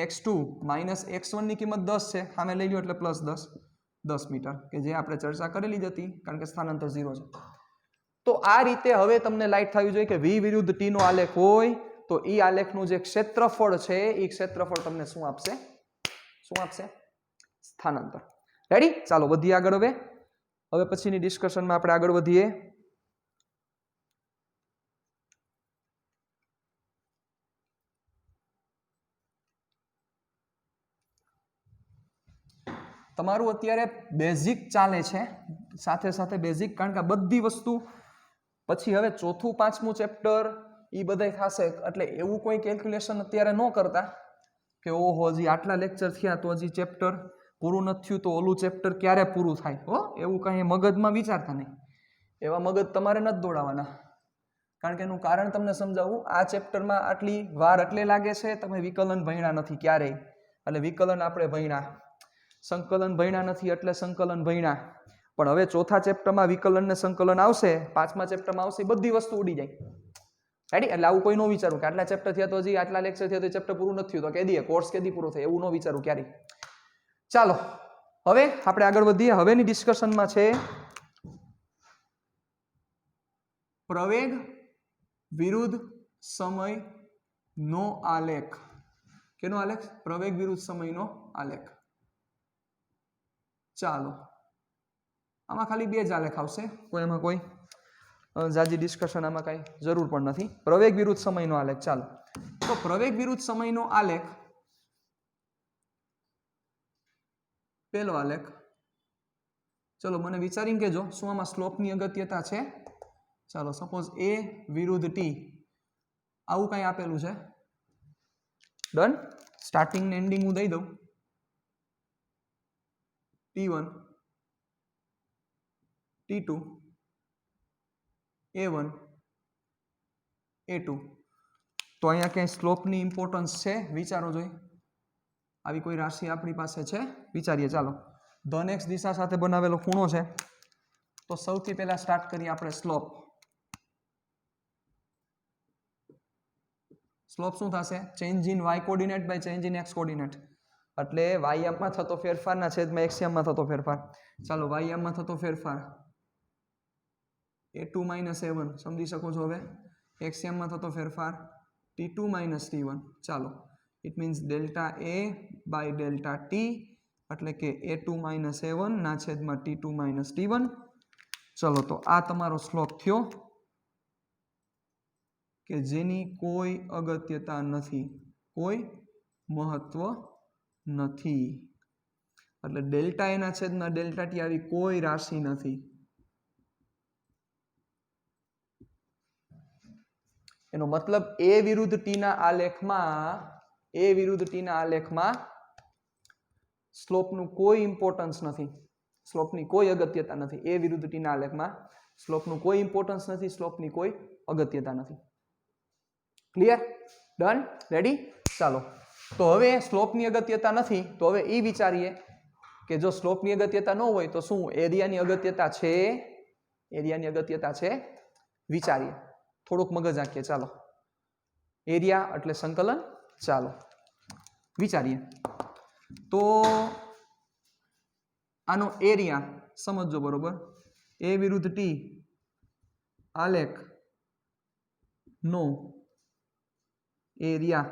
x2 - x1 ની કિંમત 10 છે, સામે લઈ લ્યો એટલે +10 મીટર, કે જે આપણે ચર્ચા કરેલી જ હતી, કારણ કે સ્થાનાંતર 0 છે. તો આ રીતે હવે તમને લાઈટ થવી જોઈએ કે v વિરુદ્ધ t નો આલેખ હોય તો એ આલેખનું જે ક્ષેત્રફળ છે એ ક્ષેત્રફળ તમને શું આપશે? સ્થાનાંતર. રેડી? ચાલો વધીએ આગળ. હવે પછીની ડિસ્કશનમાં આપણે આગળ વધીએ. તમારું અત્યારે બેઝિક ચાલે છે, સાથે સાથે બેઝિક, કારણ કે આ બધી વસ્તુ પછી હવે ચોથું પાંચમું ચેપ્ટર એ બધાય થશે એટલે એવું કોઈ કેલ્ક્યુલેશન અત્યારે ન કરતા કે ઓહો હજી આટલા લેક્ચર થયા તો હજી ચેપ્ટર પૂરું નથી થયું તો ઓલું ચેપ્ટર ક્યારે પૂરું થાય હો એવું કંઈ મગજમાં વિચારતા નહીં. એવા મગજ તમારે નથી દોડાવવાના. કારણ કે એનું કારણ તમને સમજાવું. આ ચેપ્ટરમાં આટલી વાર એટલે લાગે છે તમે વિકલન ભણ્યા નથી ક્યારેય એટલે વિકલન આપણે ભણ્યા, સંકલન ભણ્યા નથી એટલે સંકલન ભણ્યા. પણ હવે ચોથા ચેપ્ટરમાં વિકલન ને સંકલન આવશે, પાંચમા ચેપ્ટરમાં આવશે, બધી વસ્તુ ઉડી જાય. રેડી? એટલે આવું કોઈ ન વિચારું કે આટલા ચેપ્ટર થયા તો હજી આટલા લેક્ચર થયા તો ચેપ્ટર પૂરું નથી થયું તો કહી દઈએ કોર્સ કેદી પૂરો થાય એવું ન વિચારું ક્યારેય. ચાલો હવે આપણે આગળ વધીએ. હવેની ડિસ્કશનમાં છે પ્રવેગ વિરુદ્ધ સમય નો આલેખ. કેનો આલેખ? પ્રવેગ વિરુદ્ધ સમયનો આલેખ. ચાલો આમાં ખાલી બે જ આલેખ આવશે, કોઈ એમાં કોઈ જાજી ડિસ્કશન આમાં કઈ જરૂર પણ નથી. પ્રવેગ વિરુદ્ધ સમયનો આલેખ. ચાલો તો પ્રવેગ વિરુદ્ધ સમયનો આલેખ, પેલો આલેખ. ચલો મને વિચારીને કહેજો શું આમાં સ્લોપની અગત્યતા છે. ચાલો સપોઝ a વિરુદ્ધ t આવું કઈ આપેલું છે. ડન. સ્ટાર્ટિંગ ને એન્ડિંગ હું દઈ દઉં. t1 t2 a1 a2 તો અહીંયા ક્યાંય સ્લોપની ઇમ્પોર્ટન્સ છે? વિચારો જોઈ. આવી કોઈ રાશિ આપણી પાસે છે? વિચારીએ. ચાલો ધન x દિશા સાથે બનાવેલો ખૂણો છે તો સૌથી પહેલા સ્ટાર્ટ કરીએ આપણે સ્લોપ. સ્લોપ શું થશે? Change in y coordinate by change in x coordinate. એટલે y યામમાં થતો ફેરફારના છેદમાં x યામમાં થતો ફેરફાર. ચાલો y યામમાં થતો ફેરફાર a2 - a1 સમજી શકો છો. હવે x યામમાં થતો ફેરફાર t2 - t1. ચાલો it means delta a by delta t એટલે કે a2 - a1 ના છેદમાં t2 - t1. ચલો તો આ તમારો સ્લોપ થયો કે જેની કોઈ અગત્યતા નથી, કોઈ મહત્વ નથી. એટલે ડેલ્ટા એ ના છેદમાં ડેલ્ટા ટી આવી કોઈ રાશિ નથી. એનો મતલબ a વિરુદ્ધ t ના આલેખમાં સ્લોપનું કોઈ ઇમ્પોર્ટન્સ નથી, સ્લોપની કોઈ અગત્યતા નથી. a વિરુદ્ધ t ના આલેખમાં સ્લોપનું કોઈ ઇમ્પોર્ટન્સ નથી, સ્લોપની કોઈ અગત્યતા નથી. ક્લિયર? ડન? રેડી? ચાલો તો હવે સ્લોપની અગત્યતા નથી તો હવે એ વિચારીએ કે જો સ્લોપની અગત્યતા ન હોય તો શું એરિયાની અગત્યતા છે? એરિયાની અગત્યતા છે? વિચારીએ, થોડુંક મગજ આંકીએ. ચાલો એરિયા એટલે સંકલન. ચાલો વિચારીએ તો આનો એરિયા સમજો બરોબર. a વિરુદ્ધ t આલેખ નો એરિયા.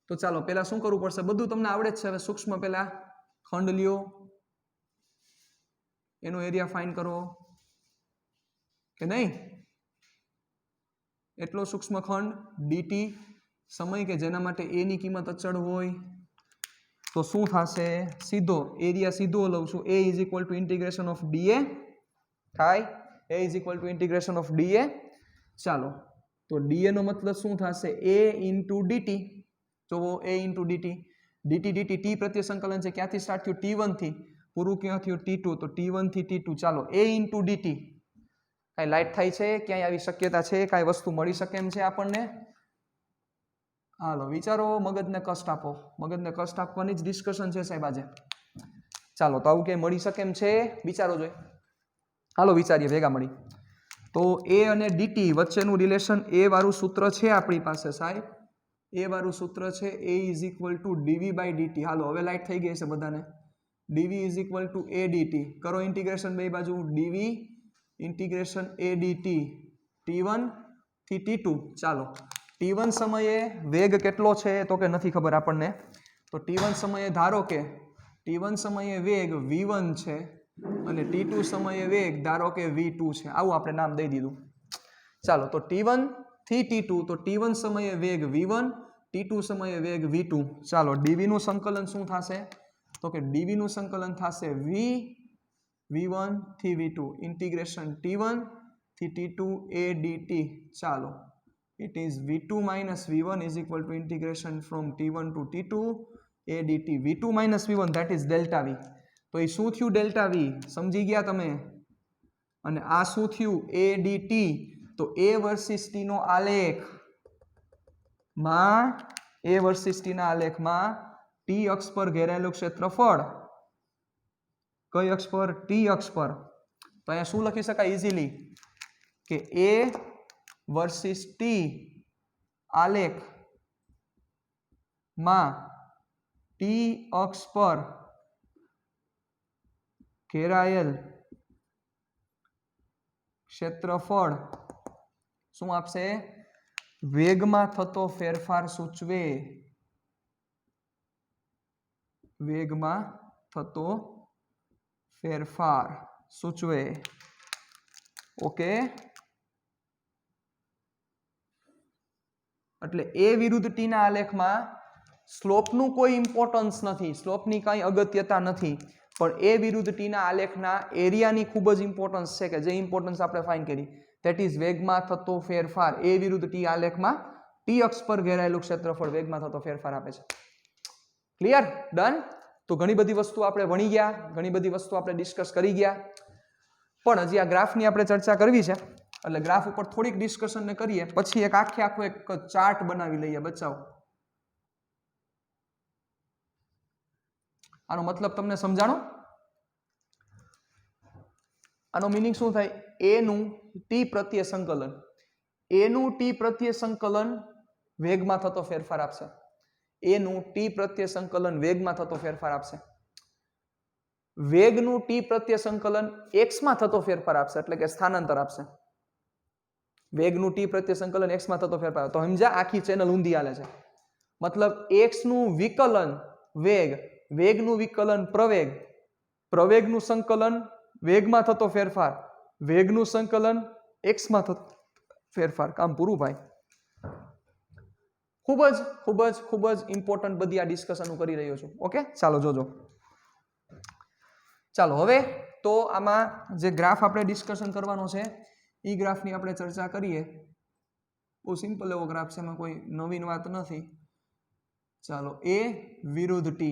તો ચાલો પેલા શું કરવું પડશે? બધું તમને આવડે જ છે. હવે સૂક્ષ્મ પેલા ખંડ લ્યો, એનો એરિયા ફાઇન્ડ કરો કે નહીં. એટલો સૂક્ષ્મ ખંડ dt સમય કે જેના માટે a ની કિંમત અચળ હોય તો શું થશે? સીધો એરિયા સીધો લઉં છું. a is equal two integration of dA થાય. a is equal two integration of dA. ચાલો તો dA નો મતલબ શું થશે? a into dt. તો a into dt, dt dt t પ્રત્યે સંકલન છે. ક્યાંથી સ્ટાર્ટ થયું? t1 થી. પૂરું ક્યાં થયું? t2. તો t1 થી t2. ચાલો a ઇન્ટુ dt. કાંઈ લાઈટ થાય છે? ક્યાંય આવી શક્યતા છે? કાંઈ વસ્તુ મળી શકે એમ છે આપણને? હાલો વિચારો, મગજને કષ્ટ આપો. મગજને કષ્ટ આપવાની જ ડિસ્કશન છે સાહેબ આજે. ચાલો તો આવું ક્યાંય મળી શકે એમ છે? વિચારો જોઈએ. હાલો વિચારીએ ભેગા મળી. તો a અને dt વચ્ચેનું રિલેશન a વાળું સૂત્ર છે આપણી પાસે સાહેબ. a વાળું સૂત્ર છે a is equal to dv by dt. હાલો હવે લાઈટ થઈ ગઈ છે બધાને. dv is equal to a dt. કરો ઇન્ટિગ્રેશન બે બાજુ. dv integration a dt t1 થી t2. ચાલો t1 સમયે વેગ કેટલો છે તો કે નથી ખબર આપણને. તો t1 સમયે ધારો કે t1 સમયે વેગ v1 છે અને t2 સમયે વેગ ધારો કે v2 છે. આવું આપણે નામ દઈ દીધું. ચાલો તો t1 થી t2 તો t1 સમયે વેગ v1, t2 સમયે વેગ v2. ચાલો dv નું સંકલન શું થશે? તો કે dv નું સંકલન થશે v1 થી v2 ઇન્ટિગ્રેશન t1 થી T2 a dt. ચાલો it is v2 minus v1 is equal to integration from T1 to T2 a dt. v2 minus v1 that is delta v. તો એ શું થયું ડેલ્ટા વી સમજી ગયા તમે? અને આ શું થયું a dt. તો a વર્સિસ t નો આલેખ માં a વર્સિસ t ના આલેખમાં t અક્ષ પર ઘેરાયેલું ક્ષેત્રફળ કઈ અક્ષ પર? t અક્ષ પર. તો અહીંયા શું લખી શકાય ઇઝીલી કે a વર્સિસ t આલેખ માં t અક્ષ પર ઘેરાયેલ ક્ષેત્રફળ શું આપશે? વેગમાં થતો ફેરફાર સૂચવે. વેગમાં થતો ફેરફાર સૂચવે. ઓકે, એટલે a વિરુદ્ધ t ના આલેખમાં સ્લોપનું કોઈ ઇમ્પોર્ટન્સ નથી, સ્લોપની કઈ અગત્યતા નથી, પણ a વિરુદ્ધ t ના આલેખના એરિયાની ખૂબ જ ઇમ્પોર્ટન્સ છે કે જે ઇમ્પોર્ટન્સ આપણે ફાઇન્ડ કરી ધેટ ઇઝ વેગમાં થતો ફેરફાર. a વિરુદ્ધ t આલેખમાં t અક્ષ પર ઘેરાયેલું ક્ષેત્રફળ વેગમાં થતો ફેરફાર આપે છે. ક્લિયર? ડન? તો ઘણી બધી વસ્તુ આપણે ભણી ગયા, ઘણી બધી વસ્તુ આપણે ડિસ્કસ કરી ગયા, પણ હજી આ ગ્રાફની આપણે ચર્ચા કરવી છે એટલે ગ્રાફ ઉપર થોડીક ડિસ્કશન ને કરીએ, પછી એક આખો એક ચાર્ટ બનાવી લઈએ. બચાવો, આનો મતલબ તમને સમજાણો? આનો મિનિંગ શું થાય? a નું t પ્રત્યે સંકલન, a નું t પ્રત્યે સંકલન વેગમાં થતો ફેરફાર આપશે. a નું t પ્રત્યે સંકલન વેગમાં થતો ફેરફાર આપશે. વેગનું t પ્રત્યે સંકલન x માં થતો ફેરફાર આપશે, એટલે કે સ્થાનાંતર આપશે. વેગનું t પ્રત્યે સંકલન x માં થતો ફેરફાર. તો સમજા આખી ચેનલ ઊંધી હાલે છે. મતલબ x નું વિકલન વેગ, વેગનું વિકલન પ્રવેગ, પ્રવેગનું સંકલન વેગમાં થતો ફેરફાર, વેગનું સંકલન x માં થતો ફેરફાર. કામ પૂરું ભાઈ. ખૂબ જ ખૂબ જ ખૂબ જ ઇમ્પોર્ટન્ટ બધી આ ડિસ્કશન હું કરી રહ્યો છું. ઓકે, ચાલો જોજો. ચાલો હવે તો આમાં જે ગ્રાફ આપણે ડિસ્કશન કરવાનો છે એ ગ્રાફની આપણે ચર્ચા કરીએ. બહુ સિમ્પલ એવો ગ્રાફ છે, એમાં કોઈ નવીન વાત નથી. ચાલો a વિરુદ્ધ t,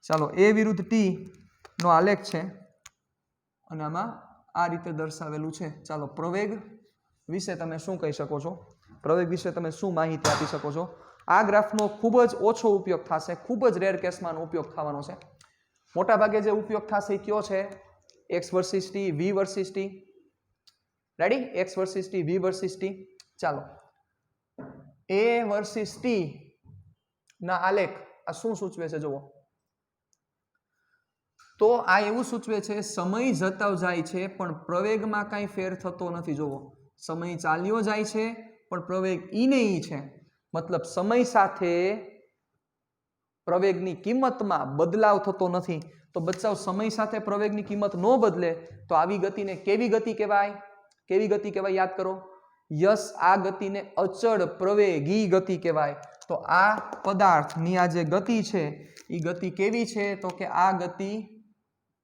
ચાલો a વિરુદ્ધ t નો આલેખ છે અને આમાં આ રીતે દર્શાવેલું છે. ચાલો પ્રવેગ વિશે તમે શું કહી શકો છો? પ્રવેગ વિશે તમે શું માહિતી આપી શકો છો? આ ગ્રાફનો ખૂબ જ ઓછો ઉપયોગ થશે, ખૂબ જ રેર કેસમાં ઉપયોગ થવાનો છે. મોટા ભાગે જે ઉપયોગ થશે એ કયો છે? x versus t, v versus t. Ready? x versus t, v versus t. ચાલો a વર્સિસ t ના આલેખ આ શું સૂચવે છે જુઓ. તો આ એવું સૂચવે છે સમય જતો જાય છે પણ પ્રવેગમાં કાંઈ ફેર થતો નથી. જુઓ, સમય ચાલ્યો જાય છે પણ પ્રવેગ ઈ ને ઈ છે. મતલબ સમય સાથે પ્રવેગની કિંમતમાં બદલાવ થતો નથી. તો બચ્ચાઓ સમય સાથે પ્રવેગની કિંમત ન બદલે તો આવી ગતિને કેવી ગતિ કહેવાય? કેવી ગતિ કહેવાય? યાદ કરો. યસ, આ ગતિને અચળ પ્રવેગી ગતિ કહેવાય. તો આ પદાર્થની આ જે ગતિ છે એ ગતિ કેવી છે? તો કે આ ગતિ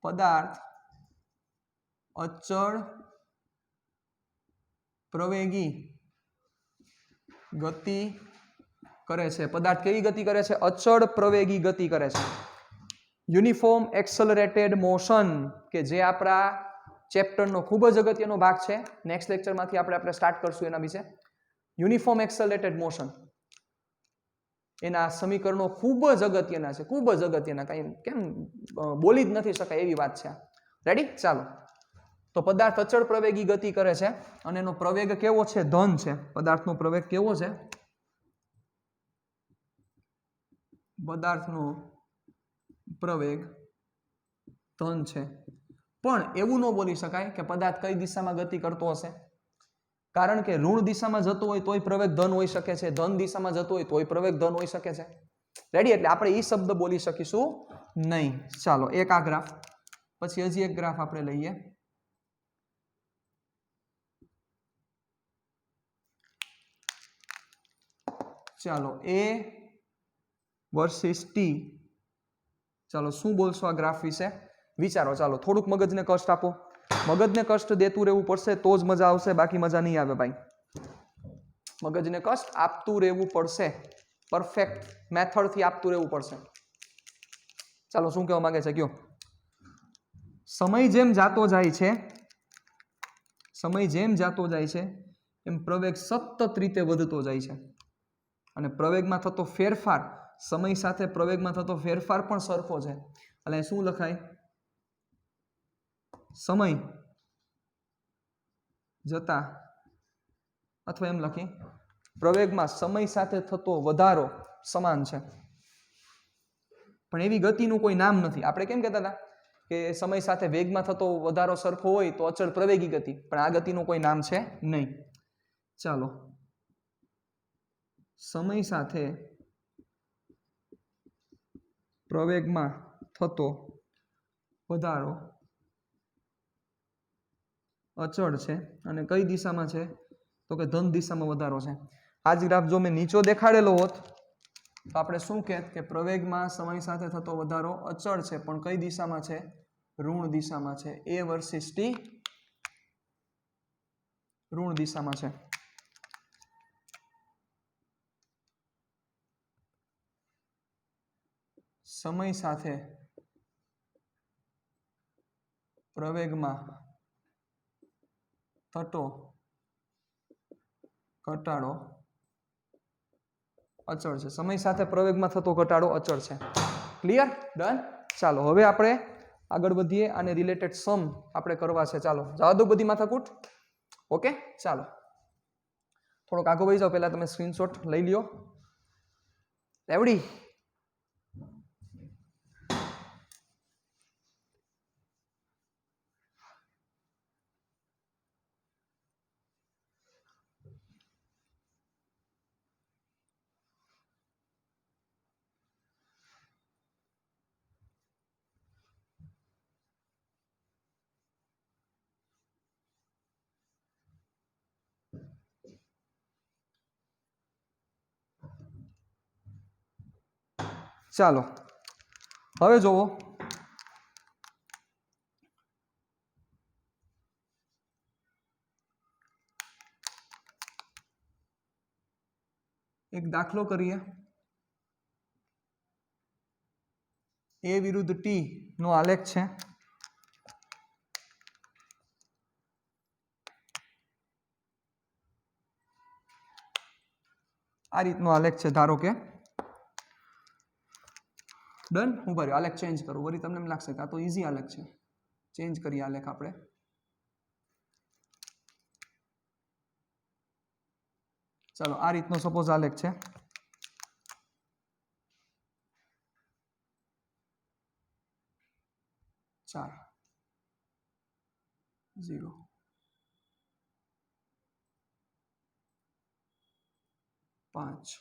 પદાર્થ અચળ પ્રવેગી ગતિ કરે છે. પદાર્થ કેવી ગતિ કરે છે? અચળ પ્રવેગી ગતિ કરે છે. યુનિફોર્મ એક્સલરેટેડ મોશન, કે જે આપણા ચેપ્ટરનો ખૂબ જ અગત્યનો ભાગ છે. નેક્સ્ટ લેક્ચરમાંથી આપણે સ્ટાર્ટ કરશું એના વિશે. યુનિફોર્મ એક્સલરેટેડ મોશન, એના સમીકરણો ખૂબ જ અગત્યના છે, ખૂબ જ અગત્યના. કઈ કેમ બોલી જ નથી શકાય એવી વાત છે. રેડી? ચાલો. તો પદાર્થ અચળ પ્રવેગી ગતિ કરે છે અને એનો પ્રવેગ કેવો છે? ધન છે. પદાર્થનો પ્રવેગ કેવો છે? પદાર્થનો પ્રવેગ ધન છે. પણ એવું ન બોલી શકાય કે પદાર્થ કઈ દિશામાં ગતિ કરતો હશે, કારણ કે ઋણ દિશામાં જતો હોય તોય પ્રવેગ ધન હોઈ શકે છે, ધન દિશામાં જતો હોય તોય પ્રવેગ ધન હોઈ શકે છે. રેડી? એટલે આપણે એ શબ્દ બોલી શકીશું નહીં. ચાલો એક આ ગ્રાફ, પછી હજી એક ગ્રાફ આપણે લઈએ. ચાલો a વર્સિસ t. ચાલો શું બોલશો આ ગ્રાફ વિશે? વિચારો. ચાલો થોડુંક મગજને કષ્ટ આપો. મગજને કષ્ટ દેતું રહેવું પડશે તો જ મજા આવશે, બાકી મજા નહીં આવે ભાઈ. મગજને કષ્ટ આપતું રહેવું પડશે, પરફેક્ટ મેથડથી આપતું રહેવું પડશે. ચાલો શું કહેવા માંગે છે કયો? સમય જેમ જાતો જાય છે, સમય જેમ જાતો જાય છે એમ પ્રવેગ સતત રીતે વધતો જાય છે, અને પ્રવેગમાં થતો ફેરફાર, સમય સાથે પ્રવેગમાં થતો ફેરફાર પણ સરખો છે. એટલે શું લખાય? સમય જતા, અથવા એમ લખી પ્રવેગમાં સમય સાથે થતો વધારો સમાન છે, પણ એવી ગતિનું કોઈ નામ નથી. આપણે કેમ કહેતા હતા કે સમય સાથે વેગમાં થતો વધારો સરખો હોય તો અચળ પ્રવેગી ગતિ, પણ આ ગતિનું કોઈ નામ છે નહીં. ચાલો, સમય સાથે પ્રવેગમાં થતો વધારો અચળ છે, અને કઈ દિશામાં છે? તો કે ધન દિશામાં વધારો છે. આ જ ગ્રાફ જો મેં નીચો દેખાડેલો હોત તો આપણે શું કહેત કે પ્રવેગમાં સમય સાથે થતો વધારો અચળ છે, પણ કઈ દિશામાં છે? ઋણ દિશામાં છે. A વર્સિસ T ઋણ દિશામાં છે. સમય સાથે પ્રવેગમાં થતો ઘટાડો અચળ છે. સમય સાથે પ્રવેગમાં થતો ઘટાડો અચળ છે. ક્લિયર? ડન? ચાલો હવે આપણે આગળ વધીએ. આને રિલેટેડ સમ આપણે કરવા છે. ચાલો જવા દો બધી માથાકૂટ. ઓકે, ચાલો થોડોક આગળ વહી જાઓ. પહેલા તમે સ્ક્રીનશોટ લઈ લ્યો. એવડી ચાલો હવે જોવો. એક દાખલો કરીએ. A વિરુદ્ધ T નો આલેખ છે. આ રીતનો આલેખ છે ધારો કે. ડન? હું ભર્યો આલેખ ચેન્જ કરું. વળી તમને એમ લાગશે કે આ તો ઈઝી આલેખ છે. ચેન્જ કરીએ આલેખ આપણે. ચાલો આ રીતનો સપોઝ આલેખ છે. ચાર 0 5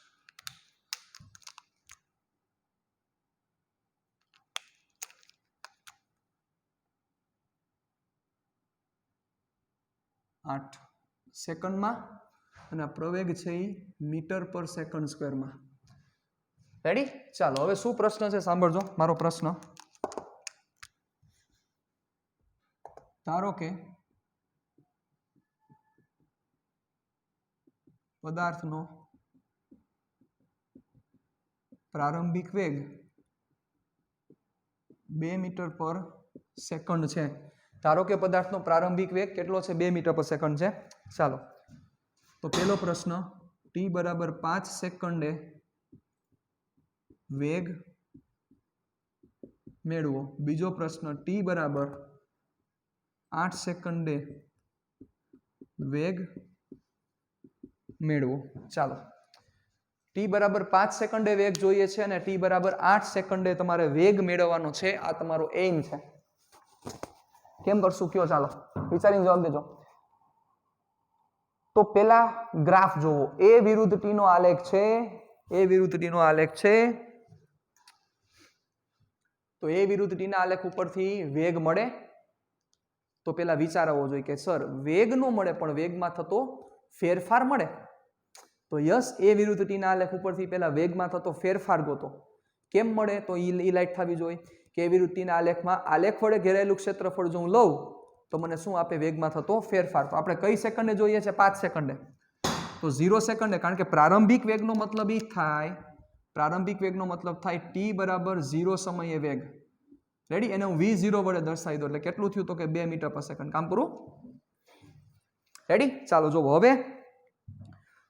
8 સેકન્ડમાં, અને આ પ્રવેગ છે એ મીટર પર સેકન્ડ સ્ક્વેરમાં. રેડી? ચાલો હવે શું પ્રશ્ન છે સાંભળજો મારો પ્રશ્ન. ધારો કે પદાર્થનો પ્રારંભિક વેગ 2 મીટર પર સેકન્ડ છે. ધારો કે પદાર્થનો પ્રારંભિક વેગ કેટલો છે? 2 મીટર પર સેકન્ડ છે. ચાલો તો પહેલો પ્રશ્ન, t બરાબર 5 સેકન્ડે વેગ મેળવો. બીજો પ્રશ્ન, t બરાબર 8 સેકન્ડે વેગ મેળવો. ચાલો t બરાબર 5 સેકન્ડે વેગ જોઈએ છે અને t બરાબર 8 સેકન્ડે તમારે વેગ મેળવવાનો છે. આ તમારો એમ છે. કેમ કરશું કયો? ચાલો વિચારીને જવાબ દેજો. તો પેલા ગ્રાફ જોવો. A વિરુદ્ધ T નો આલેખ છે. A વિરુદ્ધ T નો આલેખ છે. તો A વિરુદ્ધ T ના આલેખ ઉપરથી વેગ મળે તો પેલા વિચાર આવવો જોઈએ કે સર વેગ નો મળે પણ વેગમાં થતો ફેરફાર મળે. તો યસ, A વિરુદ્ધ T ના આલેખ ઉપરથી પેલા વેગમાં થતો ફેરફાર ગોતો. કેમ મળે? તો ઈ લાઈટ થવી જોઈએ કે A વિરુદ્ધ T ના આલેખમાં આલેખ વડે ઘેરાયેલું ક્ષેત્રફળ જો હું લઉં તો મને શું આપે? વેગમાં થતો ફેરફાર. તો આપણે કઈ સેકન્ડે જોઈએ છે? 5 સેકન્ડે. તો 0 સેકન્ડે, કારણ કે પ્રારંભિક વેગનો મતલબ ઈ થાય, પ્રારંભિક વેગનો મતલબ થાય t બરાબર 0 સમયે વેગ. રેડી? એને હું v0 વડે દર્શાવી દઉં એટલે કેટલું થયું? તો કે 2 મીટર પર સેકન્ડ. કામ પૂરું? રેડી? ચાલો જોવો. હવે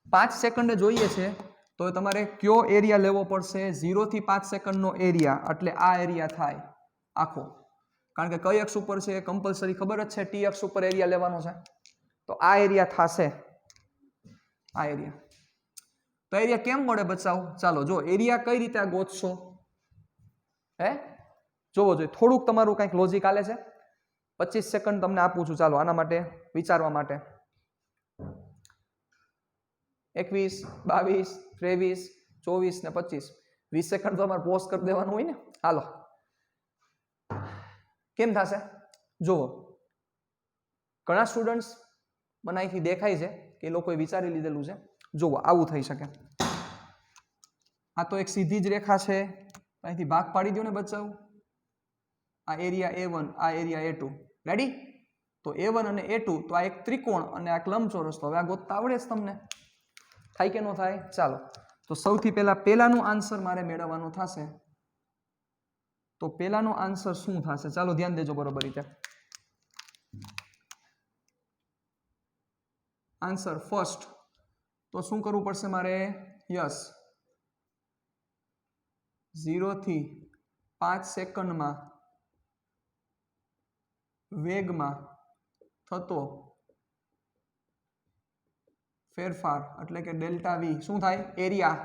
5 સેકન્ડે જોઈએ છે તો તમારે કયો એરિયા લેવો પડશે? 0 થી 5 સેકન્ડનો એરિયા, એટલે આ એરિયા થાય આખો. કારણ કે કઈ અક્ષ ઉપર છે? કમ્પલસરી ખબર જ છે, ટી અક્ષ ઉપર એરિયા લેવાનો છે. તો આ એરિયા થશે, આ એરિયા. તો એરિયા કેમ મળે બચાવ? ચાલો જો એરિયા કઈ રીતે આ ગોતશો? હે જોવો જોઈએ, થોડુંક તમારું કંઈક લોજિક આલે છે. 25 સેકન્ડ તમને આપું છું, ચાલો આના માટે વિચારવા માટે. 21, 22, 23, 24 ને 25. 20 સેકન્ડ તો અમારે પોઝ કરી દેવાનું હોય ને. હાલો, કેમ થશે? જુઓ, ઘણા સ્ટુડન્ટ્સ મને અહીંથી દેખાય છે કે એ લોકોએ વિચારી લીધેલું છે. જુઓ, આવું થઈ શકે. આ તો એક સીધી જ રેખા છે, અહીંથી ભાગ પાડી દો ને બચાવ. આ એરિયા A1, આ એરિયા A2. રેડી? તો A1 અને A2, તો આ એક ત્રિકોણ અને આ લંબચોરસ. તો હવે આ ગોતતા આવડે છે તમને? થાય કે ન થાય? ચાલો, તો સૌથી પહેલા પહેલાનું આન્સર મારે મેળવવાનું થશે. તો પહેલાનો આન્સર શું થશે? ચાલો ધ્યાન દેજો બરોબર રીતે. આન્સર ફર્સ્ટ તો શું કરવું પડશે મારે? યસ, 0 થી 5 સેકન્ડમાં વેગમાં થતો ફેરફાર એટલે કે ડેલ્ટા વી શું થાય? એરિયા.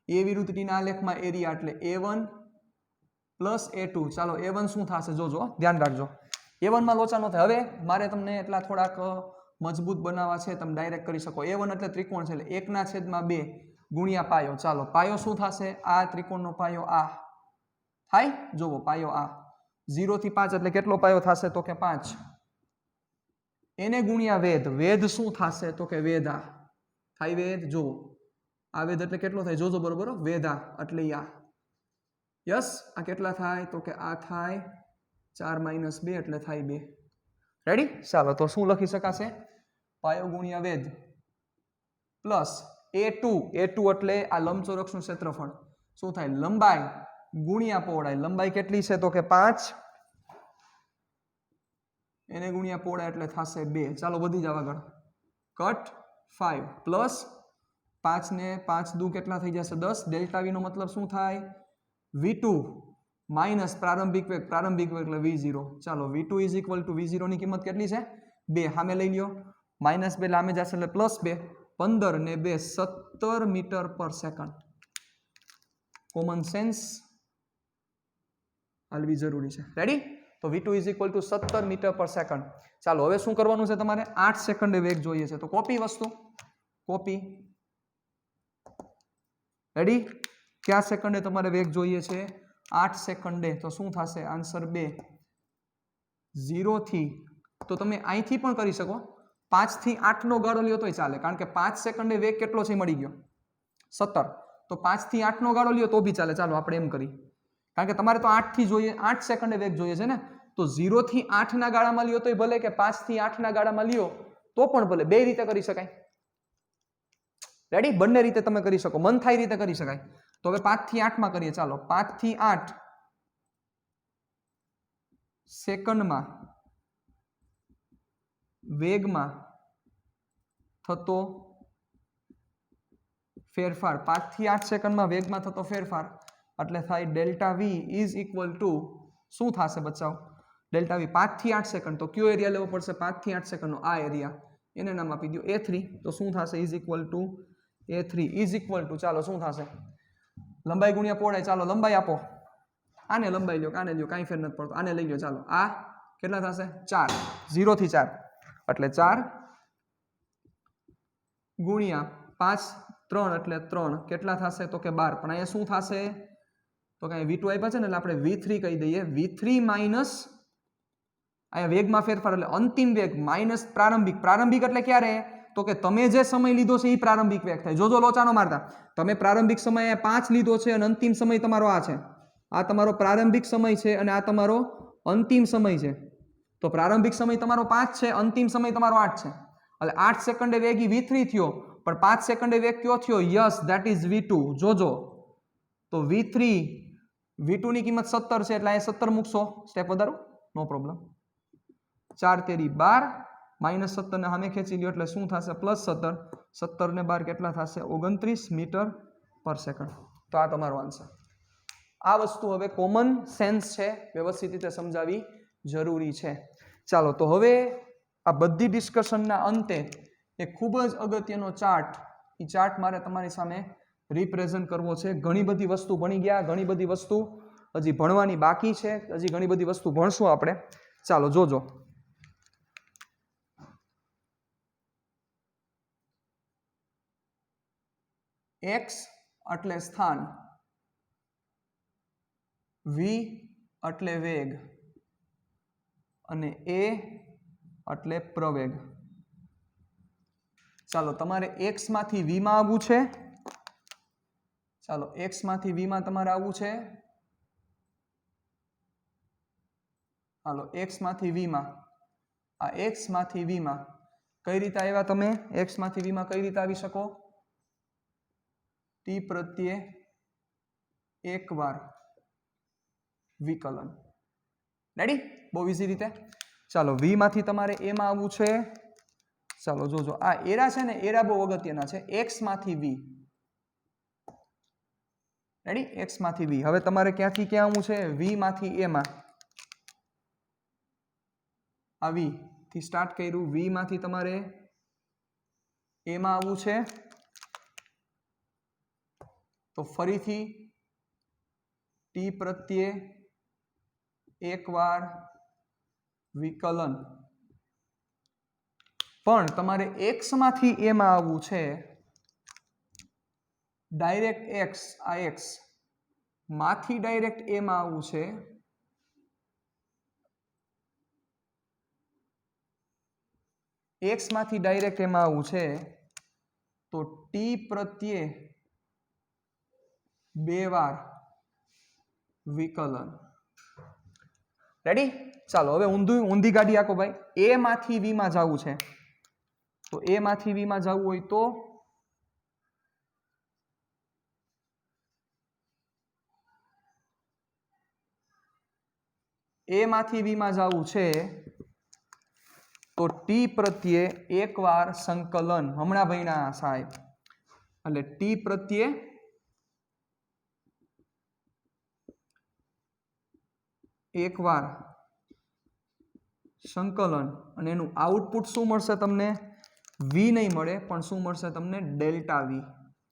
એ વિરુદ્ધ ટીના આલેખમાં એરિયા એટલે A1 પ્લસ A2. ચાલો A1 શું થશે? જોજો, ધ્યાન રાખજો. A1 માં લોચા ન થાય. હવે મારે તમને એટલા થોડાક મજબૂત બનાવવા છે, તમે ડાયરેક્ટ કરી શકો. A1 એટલે ત્રિકોણ છે એટલે 1/2 ગુણ્યા પાયો. ચાલો પાયો શું થશે? આ ત્રિકોણનો પાયો આ થાય. જોવો પાયો આ 0 થી 5 એટલે કેટલો પાયો થશે? તો કે 5. એને ગુણ્યા વેધ. વેધ શું થશે? તો કે વેધ આ થાય. વેધ જોવો, આ વેધ એટલે કેટલો થાય? જોજો બરોબર. વેધ આ એટલે આ. યસ, આ કેટલા થાય? તો કે આ થાય 4 - 2 એટલે થાય 2. રેડી? ચાલો, તો શું લખી શકાશે? પાયો ગુણ્યા વેધ પ્લસ A2. A2 એટલે આ લંબચોરસનું ક્ષેત્રફળ. શું થાય? લંબાઈ ગુણ્યા પહોળાઈ. લંબાઈ કેટલી છે? તો કે 5. એને ગુણ્યા પહોળાઈ એટલે થશે 2. ચાલો વધી જાવ આગળ. કટ 5 પ્લસ 5 ને 5 દુ કેટલા થઈ જશે? 10. ડેલ્ટા વી નો મતલબ શું થાય? V2 માઇનસ પ્રારંભિક વેગ. પ્રારંભિક વેગ એટલે V0. ચાલો V2 is equal two V0 ની કિંમત કેટલી છે? 2. સામે લઈ લ્યો. -2 લામે જશે એટલે +2. 15 ને 2 17 metre per second. Common sense હાલવી જરૂરી છે. રેડી? તો V2 is equal to 17 metre per second. ચાલો હવે શું કરવાનું છે તમારે? 8 સેકન્ડે વેગ જોઈએ છે. તો કોપી વસ્તુ, કોપી. રેડી? કયા સેકન્ડે તમારે વેગ જોઈએ છે? 8 સેકન્ડે. તો શું થશે? આન્સર 2. 0 થી, તો તમે અહીંથી પણ કરી શકો. 5 થી 8 નો ગાળો લ્યો તોય ચાલે, કારણ કે 5 સેકન્ડે વેગ કેટલો છે? મળી ગયો 17. તો 5 થી 8 નો ગાળો લ્યો તો બી ચાલે. ચાલો આપણે એમ કરી, કારણ કે તમારે તો 8 થી જોઈએ, 8 સેકન્ડે વેગ જોઈએ છે ને. તો 0 થી 8 ના ગાળામાં લ્યો તોય ભલે, કે 5 થી 8 ના ગાળામાં લ્યો તો પણ ભલે. બે રીતે કરી શકાય. રેડી? બંને રીતે તમે કરી શકો, મન થાય રીતે કરી શકાય. તો હવે 5 થી 8 માં કરીએ. ચાલો 5 થી 8 સેકન્ડમાં વેગમાં થતો ફેરફાર. 5 થી 8 સેકન્ડમાં વેગમાં થતો ફેરફાર એટલે થાય delta V is equal to શું થશે બચાવ? ડેલ્ટા વી 5 થી 8 સેકન્ડ. તો કયો એરિયા લેવો પડશે? 5 થી 8 સેકન્ડનો આ એરિયા. એને નામ આપી દો A3. તો શું થશે? Is equal two A3 is equal two, ચાલો શું થશે? લંબાઈ ગુણ્યા પહોળાઈ. ચાલો લંબાઈ આપો. આને લંબાઈ લ્યો, આને લ્યો, કાંઈ ફેર નથી પડતો. આને લઈ લો. ચાલો આ કેટલા થશે? 4. 0 થી 4 એટલે 4 ગુણ્યા 5 3 એટલે 3 કેટલા થશે? તો કે 12. પણ અહીંયા શું થશે? તો કે V2 આપ્યા છે ને એટલે આપણે V3 કહી દઈએ. V3 માઇનસ અહીંયા વેગમાં ફેરફાર એટલે અંતિમ વેગ માઇનસ પ્રારંભિક. પ્રારંભિક એટલે ક્યારે? તો કે તમે જે સમય લીધો છે એ પ્રારંભિક વેગ થાય. જોજો લોચાનો મારતા. તમે પ્રારંભિક સમય 5 લીધો છે અને અંતિમ સમય તમારો આ છે. આ તમારો પ્રારંભિક સમય છે અને આ તમારો અંતિમ સમય છે. તો પ્રારંભિક સમય તમારો 5 છે, અંતિમ સમય તમારો 8 છે, એટલે 8 સેકન્ડે વેગ v3 થયો, પણ 5 સેકન્ડે વેગ કયો થયો? Yes, that is v2. જોજો તો v3 v2 ની કિંમત 17 છે, એટલે અહીંયા 17 મૂકશો. સ્ટેપ વધારો, નો પ્રોબ્લેમ. 4 તેરી 12 માઇનસ 17 ને સામે ખેંચી લ્યો એટલે શું થશે? પ્લસ 17. 17 ને 12 કેટલા થશે? 29 મીટર પર સેકન્ડ. તો આ તમારો આન્સર. આ વસ્તુ હવે કોમન સેન્સ છે, વ્યવસ્થિત રીતે સમજાવી જરૂરી છે. ચાલો, તો હવે આ બધી ડિસ્કશનના અંતે એક ખૂબ જ અગત્યનો ચાર્ટ, એ ચાર્ટ મારે તમારી સામે રિપ્રેઝન્ટ કરવો છે. ઘણી બધી વસ્તુ ભણી ગયા, ઘણી બધી વસ્તુ હજી ભણવાની બાકી છે, હજી ઘણી બધી વસ્તુ ભણશું આપણે. ચાલો જોજો. x એટલે સ્થાન, v એટલે વેગ અને a એટલે પ્રવેગ. ચાલો, તમારે x માંથી v માં આવવું છે. ચાલો, x માંથી v માં તમારે આવવું છે. હાલો, x માંથી v માં, આ x માંથી v માં કઈ રીતે આવ્યા તમે? x માંથી v માં કઈ રીતે આવી શકો? t પ્રત્યે એક વાર વિકલન. રેડી? બહુ ઈઝી રીતે. ચાલો, v માંથી તમારે a માં આવવું છે. ચાલો જોજો, આ એરા છે ને, એરા બહુ અગત્યના છે. x માંથી v. રેડી? x માંથી v. હવે તમારે ક્યાંથી ક્યાં આવવું છે? v માંથી a માં. આ v થી સ્ટાર્ટ કર્યું, v માંથી તમારે a માં આવવું છે. તો ફરીથી t પ્રત્યે એક વાર વિકલન. પણ તમારે x માંથી a માં આવવું છે. ડાયરેક્ટ x, આ x માંથી ડાયરેક્ટ a માં આવવું છે. x માંથી ડાયરેક્ટ એમાં આવવું છે. તો t પ્રત્યે બે વાર વિકલન. રેડી? ચાલો, હવે ઊંધી ગાડી આખો ભાઈ. a માંથી v માં જવું છે. તો a માંથી v માં જવું હોય તો a માંથી v માં જવું છે. તો t પ્રત્યે એક વાર સંકલન. હમણાં ભણ્યા સાહેબ. એટલે t પ્રત્યે એક વાર સંકલન, અને એનું આઉટપુટ શું મળશે તમને? v નહીં મળે, પણ શું મળશે તમને? Delta v.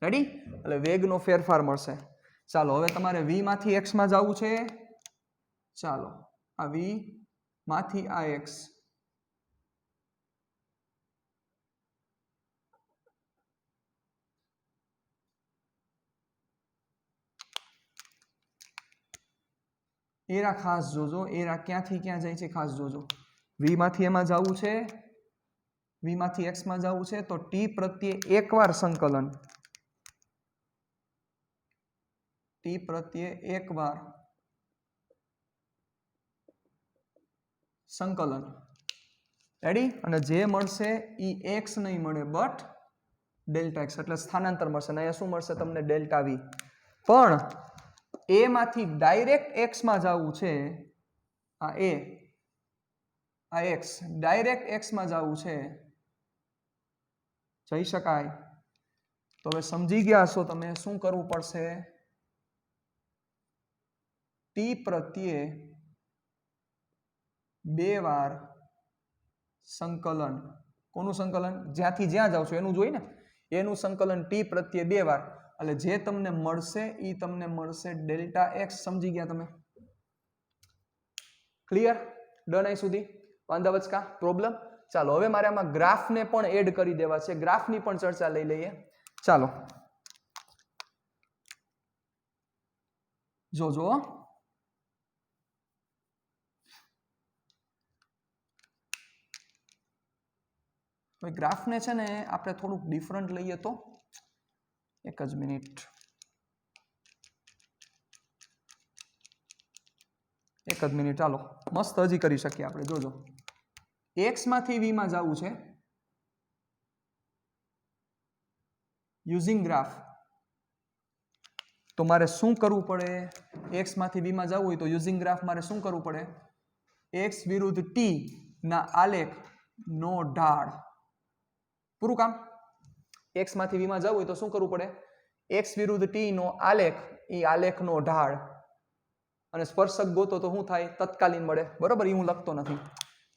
રેડી? એટલે વેગનો ફેરફાર મળશે. ચાલો, હવે તમારે v માંથી x માં જવું છે. ચાલો, આ v માંથી આ x. એરા ખાસ જોજો, એરા ક્યાંથી ક્યાં જાય છે ખાસ જોજો. v માંથી એમાં જવું છે, v માંથી x માં જવું છે. તો t પ્રત્યે એકવાર સંકલન. t પ્રત્યે એકવાર સંકલન. રેડી? અને જે મળશે એ x નહીં મળે, બટ ડેલ્ટા x, એટલે સ્થાનાંતર મળશે. અને અહીંયા શું મળશે તમને? Delta v. પણ a માંથી ડાયરેક્ટ x માં જવું છે. આ a, આ x ડાયરેક્ટ x માં જવું છે. જઈ શકાય? તો હવે સમજી ગયા હશો તમે શું કરવું પડશે? t પ્રત્યે બે વાર સંકલન. કોનું સંકલન? જ્યાંથી જ્યાં જાવ છો એનું જોઈ ને, એનું સંકલન t પ્રત્યે બે વાર. એટલે જે તમને મળશે એ તમને મળશે ડેલ્ટા x. સમજી ગયા તમે? ક્લિયર? ડન અહીં સુધી? વાંધા વચકા? પ્રોબ્લેમ? ચાલો, હવે મારે આમાં ગ્રાફને પણ એડ કરી દેવા છે. ગ્રાફની પણ ચર્ચા લઈ લઈએ. ચાલો જોજો. હવે ગ્રાફને છે ને આપણે થોડુંક ડિફરન્ટ લઈએ તો. એક જ મિનિટ. ચાલો, મસ્ત હજી કરી શકીએ આપણે. જોજો, x માંથી v માં જવું છે યુઝિંગ ગ્રાફ, તો મારે શું કરવું પડે? x માંથી v માં જવું હોય તો યુઝિંગ ગ્રાફ મારે શું કરવું પડે? x વિરુદ્ધ t ના આલેખ નો ઢાળ. પૂરું કામ. x માંથી v માં જવું હોય તો શું કરવું પડે? x વિરુદ્ધ t નો આલેખ, એ આલેખનો ઢાળ, અને સ્પર્શક ગોતો તો શું થાય? તત્કાલીન મળે. બરોબર, એ હું લખતો નથી.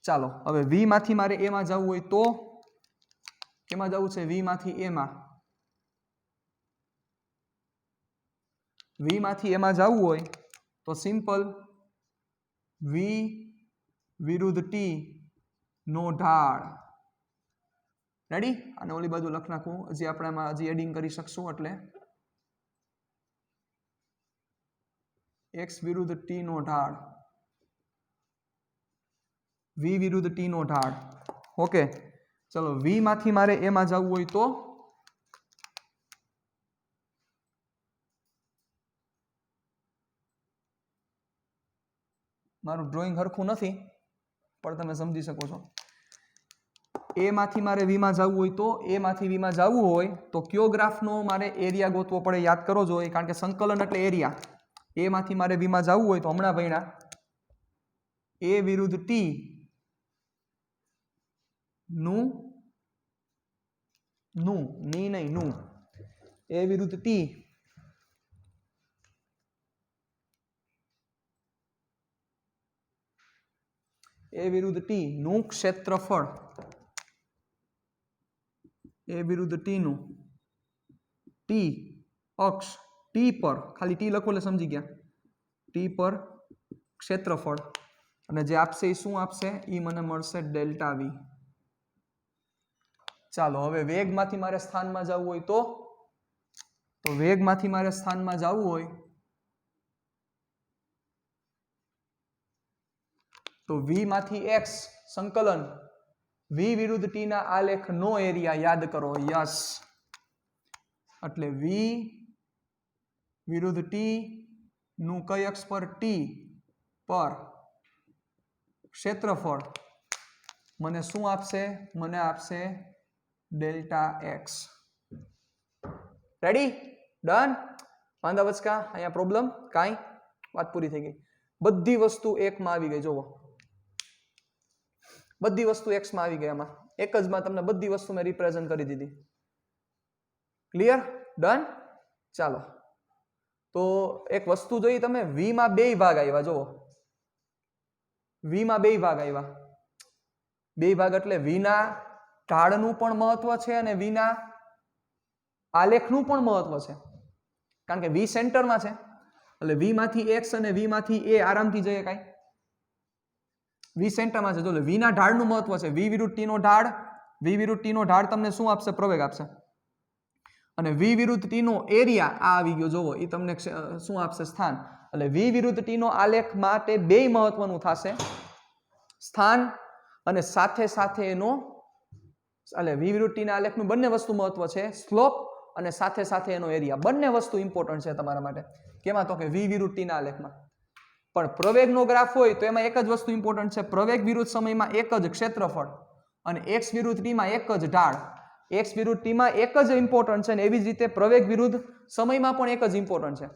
ચાલો હવે v માંથી મારે a માં જવું હોય તો કેમાં જવું છે? v માંથી a માં. v માંથી a માં જવું હોય તો સિમ્પલ v વિરુદ્ધ t નો ઢાળ. રેડી? અને ઓલી બાજુ લખ નાખું, હજી આપણે આમાં હજી એડિંગ કરી શકશું. એટલે x વિરુદ્ધ t નો ઢાળ, v વિરુદ્ધ t નો ઢાળ. ઓકે, ચલો v માંથી મારે a માં જવું હોય તો મારું ડ્રોઈંગ હરખું નથી પણ તમે સમજી શકો છો. a માંથી મારે v માં જવું હોય તો a માંથી v માં જવું હોય તો કયો ગ્રાફનો મારે એરિયા ગોતવો પડે? યાદ કરો જો, કારણ કે સંકલન એટલે એરિયા. a માંથી મારે v માં જવું હોય તો હમણાં ભણ્યા a વિરુદ્ધ t નું a વિરુદ્ધ t નું ક્ષેત્રફળ, a વિરુદ્ધ t નું t અક્ષ t પર, ખાલી t લખો એટલે સમજી ગયા, t પર ક્ષેત્રફળ, અને જે આપશે એ શું આપશે? એ મને મળશે ડેલ્ટા v. ચાલો હવે વેગમાંથી મારે સ્થાનમાં જવું હોય તો વેગમાંથી મારે સ્થાનમાં જવું હોય તો v માંથી x સંકલન v વિરુદ્ધ t ના આલેખ નો એરિયા યાદ કરો. યસ, એટલે v વિરુદ્ધ t નું કઈ અક્ષ પર? t પર ક્ષેત્રફળ મને શું આપશે? મને આપશે ડેલ્ટા x. રેડી? ડન? વાંધા વચકા? અહીંયા પ્રોબ્લેમ કાંઈ? વાત પૂરી થઈ ગઈ. બધી વસ્તુ એકમાં આવી ગઈ. જોવો, બધી વસ્તુ x માં આવી ગઈ. આમાં એક જ માં તમને બધી વસ્તુ મેં રિપ્રેઝન્ટ કરી દીધી. ક્લિયર? ડન? ચાલો, તો એક વસ્તુ જોઈ તમે, v માં બે ભાગ આવ્યા. જોવો, v માં બે ભાગ આવ્યા. બે ભાગ એટલે v ના ઢાળનું પણ મહત્વ છે અને v ના આલેખનું પણ મહત્વ છે, કારણ કે v સેન્ટરમાં છે. એટલે v માંથી x અને v માંથી a આરામથી જઈએ. કાંઈ v સેન્ટરમાં છે. જો v ના ઢાળનું મહત્વ છે. v વિરુદ્ધ t નો ઢાળ, v વિરુદ્ધ t નો ઢાળ તમને શું આપશે? પ્રવેગ આપશે. અને v વિરુદ્ધ t નો એરિયા આ આવી ગયો. જોવો, એ તમને શું આપશે? સ્થાન. એટલે v વિરુદ્ધ t નો આલેખ માટે બે મહત્વનું થશે, સ્થાન અને સાથે સાથે એનો, એટલે v વિરુદ્ધ t ના આલેખનું બંને વસ્તુ મહત્વ છે, સ્લોપ અને સાથે સાથે એનો એરિયા. બંને વસ્તુ ઇમ્પોર્ટન્ટ છે તમારા માટે. કેમાં? તો કે v વિરુદ્ધ t ના આલેખમાં. પણ પ્રવેગનો ગ્રાફ હોય તો એમાં એક જ વસ્તુ ઇમ્પોર્ટન્ટ છે, પ્રવેગ વિરુદ્ધ સમયમાં એક જ ક્ષેત્રફળ, અને x વિરુદ્ધ t માં એક જ ઢાળ. x વિરુદ્ધ t માં એક જ ઇમ્પોર્ટન્ટ છે, અને એવી જ રીતે પ્રવેગ વિરુદ્ધ સમયમાં પણ એક જ ઇમ્પોર્ટન્ટ છે.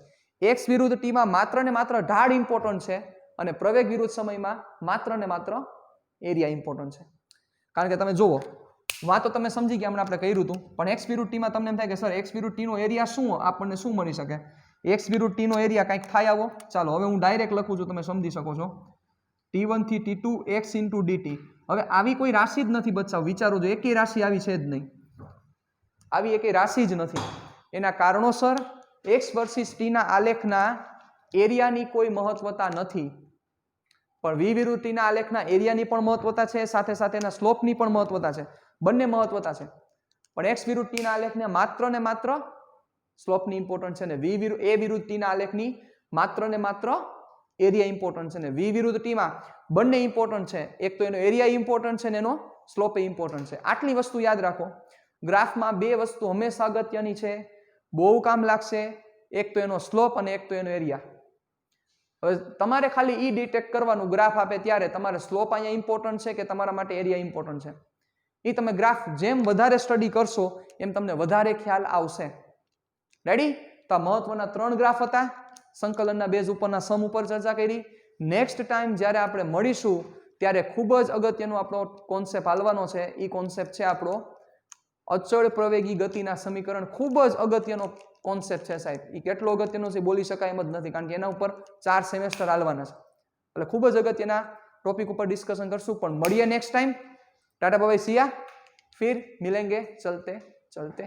x વિરુદ્ધ t માં માત્ર ને માત્ર ઢાળ ઇમ્પોર્ટન્ટ છે, અને પ્રવેગ વિરુદ્ધ સમયમાં માત્ર ને માત્ર એરિયા ઇમ્પોર્ટન્ટ છે. કારણ કે તમે જુઓ, વાતો તમે સમજી ગયા, હમણાં આપણે કર્યું હતું, પણ x વિરુદ્ધ t માં તમને એમ થાય કે સર x વિરુદ્ધ t નો એરિયા શું, આપણને શું મળી શકે? x વિરુદ્ધ t નો એરિયા કંઈક થાય આવો. ચાલો હવે હું ડાયરેક્ટ લખું છું, તમે સમજી શકો છો. t1 થી t2 x ઇન્ટુ dt. હવે આવી કોઈ રાશિ જ નથી બચાવ. વિચારો જો, એકેય રાશિ આવી છે જ નહીં. આવી એકેય રાશિ જ નથી. એના કારણોસર x વર્સિસ t ના આલેખના એરિયાની કોઈ મહત્વતા નથી. પણ v વિરુદ્ધ t ના આલેખના એરિયાની પણ મહત્વતા છે, સાથે સાથે એના સ્લોપની પણ મહત્વતા છે. બંને મહત્વતા છે. પણ x વિરુદ્ધ t ના આલેખને માત્ર ને માત્ર સ્લોપની ઇમ્પોર્ટન્ટ છે, ને a વિરુદ્ધ t ના આલેખની માત્ર ને માત્ર એરિયા ઇમ્પોર્ટન્ટ છે. ને v વિરુદ્ધ t માં બંને ઇમ્પોર્ટન્ટ છે. એક તો એનો એરિયા ઇમ્પોર્ટન્ટ છે ને એનો સ્લોપ ઇમ્પોર્ટન્ટ છે. આટલી વસ્તુ યાદ રાખો. ગ્રાફમાં બે વસ્તુ હંમેશા અગત્યની છે, બહુ કામ લાગશે. એક તો એનો સ્લોપ અને એક તો એનો એરિયા. હવે તમારે ખાલી ઈ ડિટેક્ટ કરવાનું, ગ્રાફ આપે ત્યારે તમારે સ્લોપ અહીંયા ઇમ્પોર્ટન્ટ છે કે તમારા માટે એરિયા ઇમ્પોર્ટન્ટ છે, એ તમે ગ્રાફ જેમ વધારે સ્ટડી કરશો એમ તમને વધારે ખ્યાલ આવશે. રેડી? તો આ મહત્વના 3 ગ્રાફ હતા, સંકલનના બેઝ ઉપરના સમ ઉપર ચર્ચા કરી. નેક્સ્ટ ટાઈમ જ્યારે આપણે મળીશું ત્યારે ખૂબ જ અગત્યનો આપણો કોન્સેપ્ટ હાલવાનો છે. એ કોન્સેપ્ટ છે આપણો અચળ પ્રવેગી ગતિના સમીકરણ. ખૂબ જ અગત્યનો કોન્સેપ્ટ છે સાહેબ. એ કેટલો અગત્યનો છે બોલી શકાય એમ જ નથી, કારણ કે એના ઉપર 4 સેમેસ્ટર હાલવાના છે, એટલે ખૂબ જ અગત્યના ટોપિક ઉપર ડિસ્કશન કરશું. પણ મળીએ નેક્સ્ટ ટાઈમ. टाटा बाय बाय, सिया, फिर मिलेंगे चलते चलते.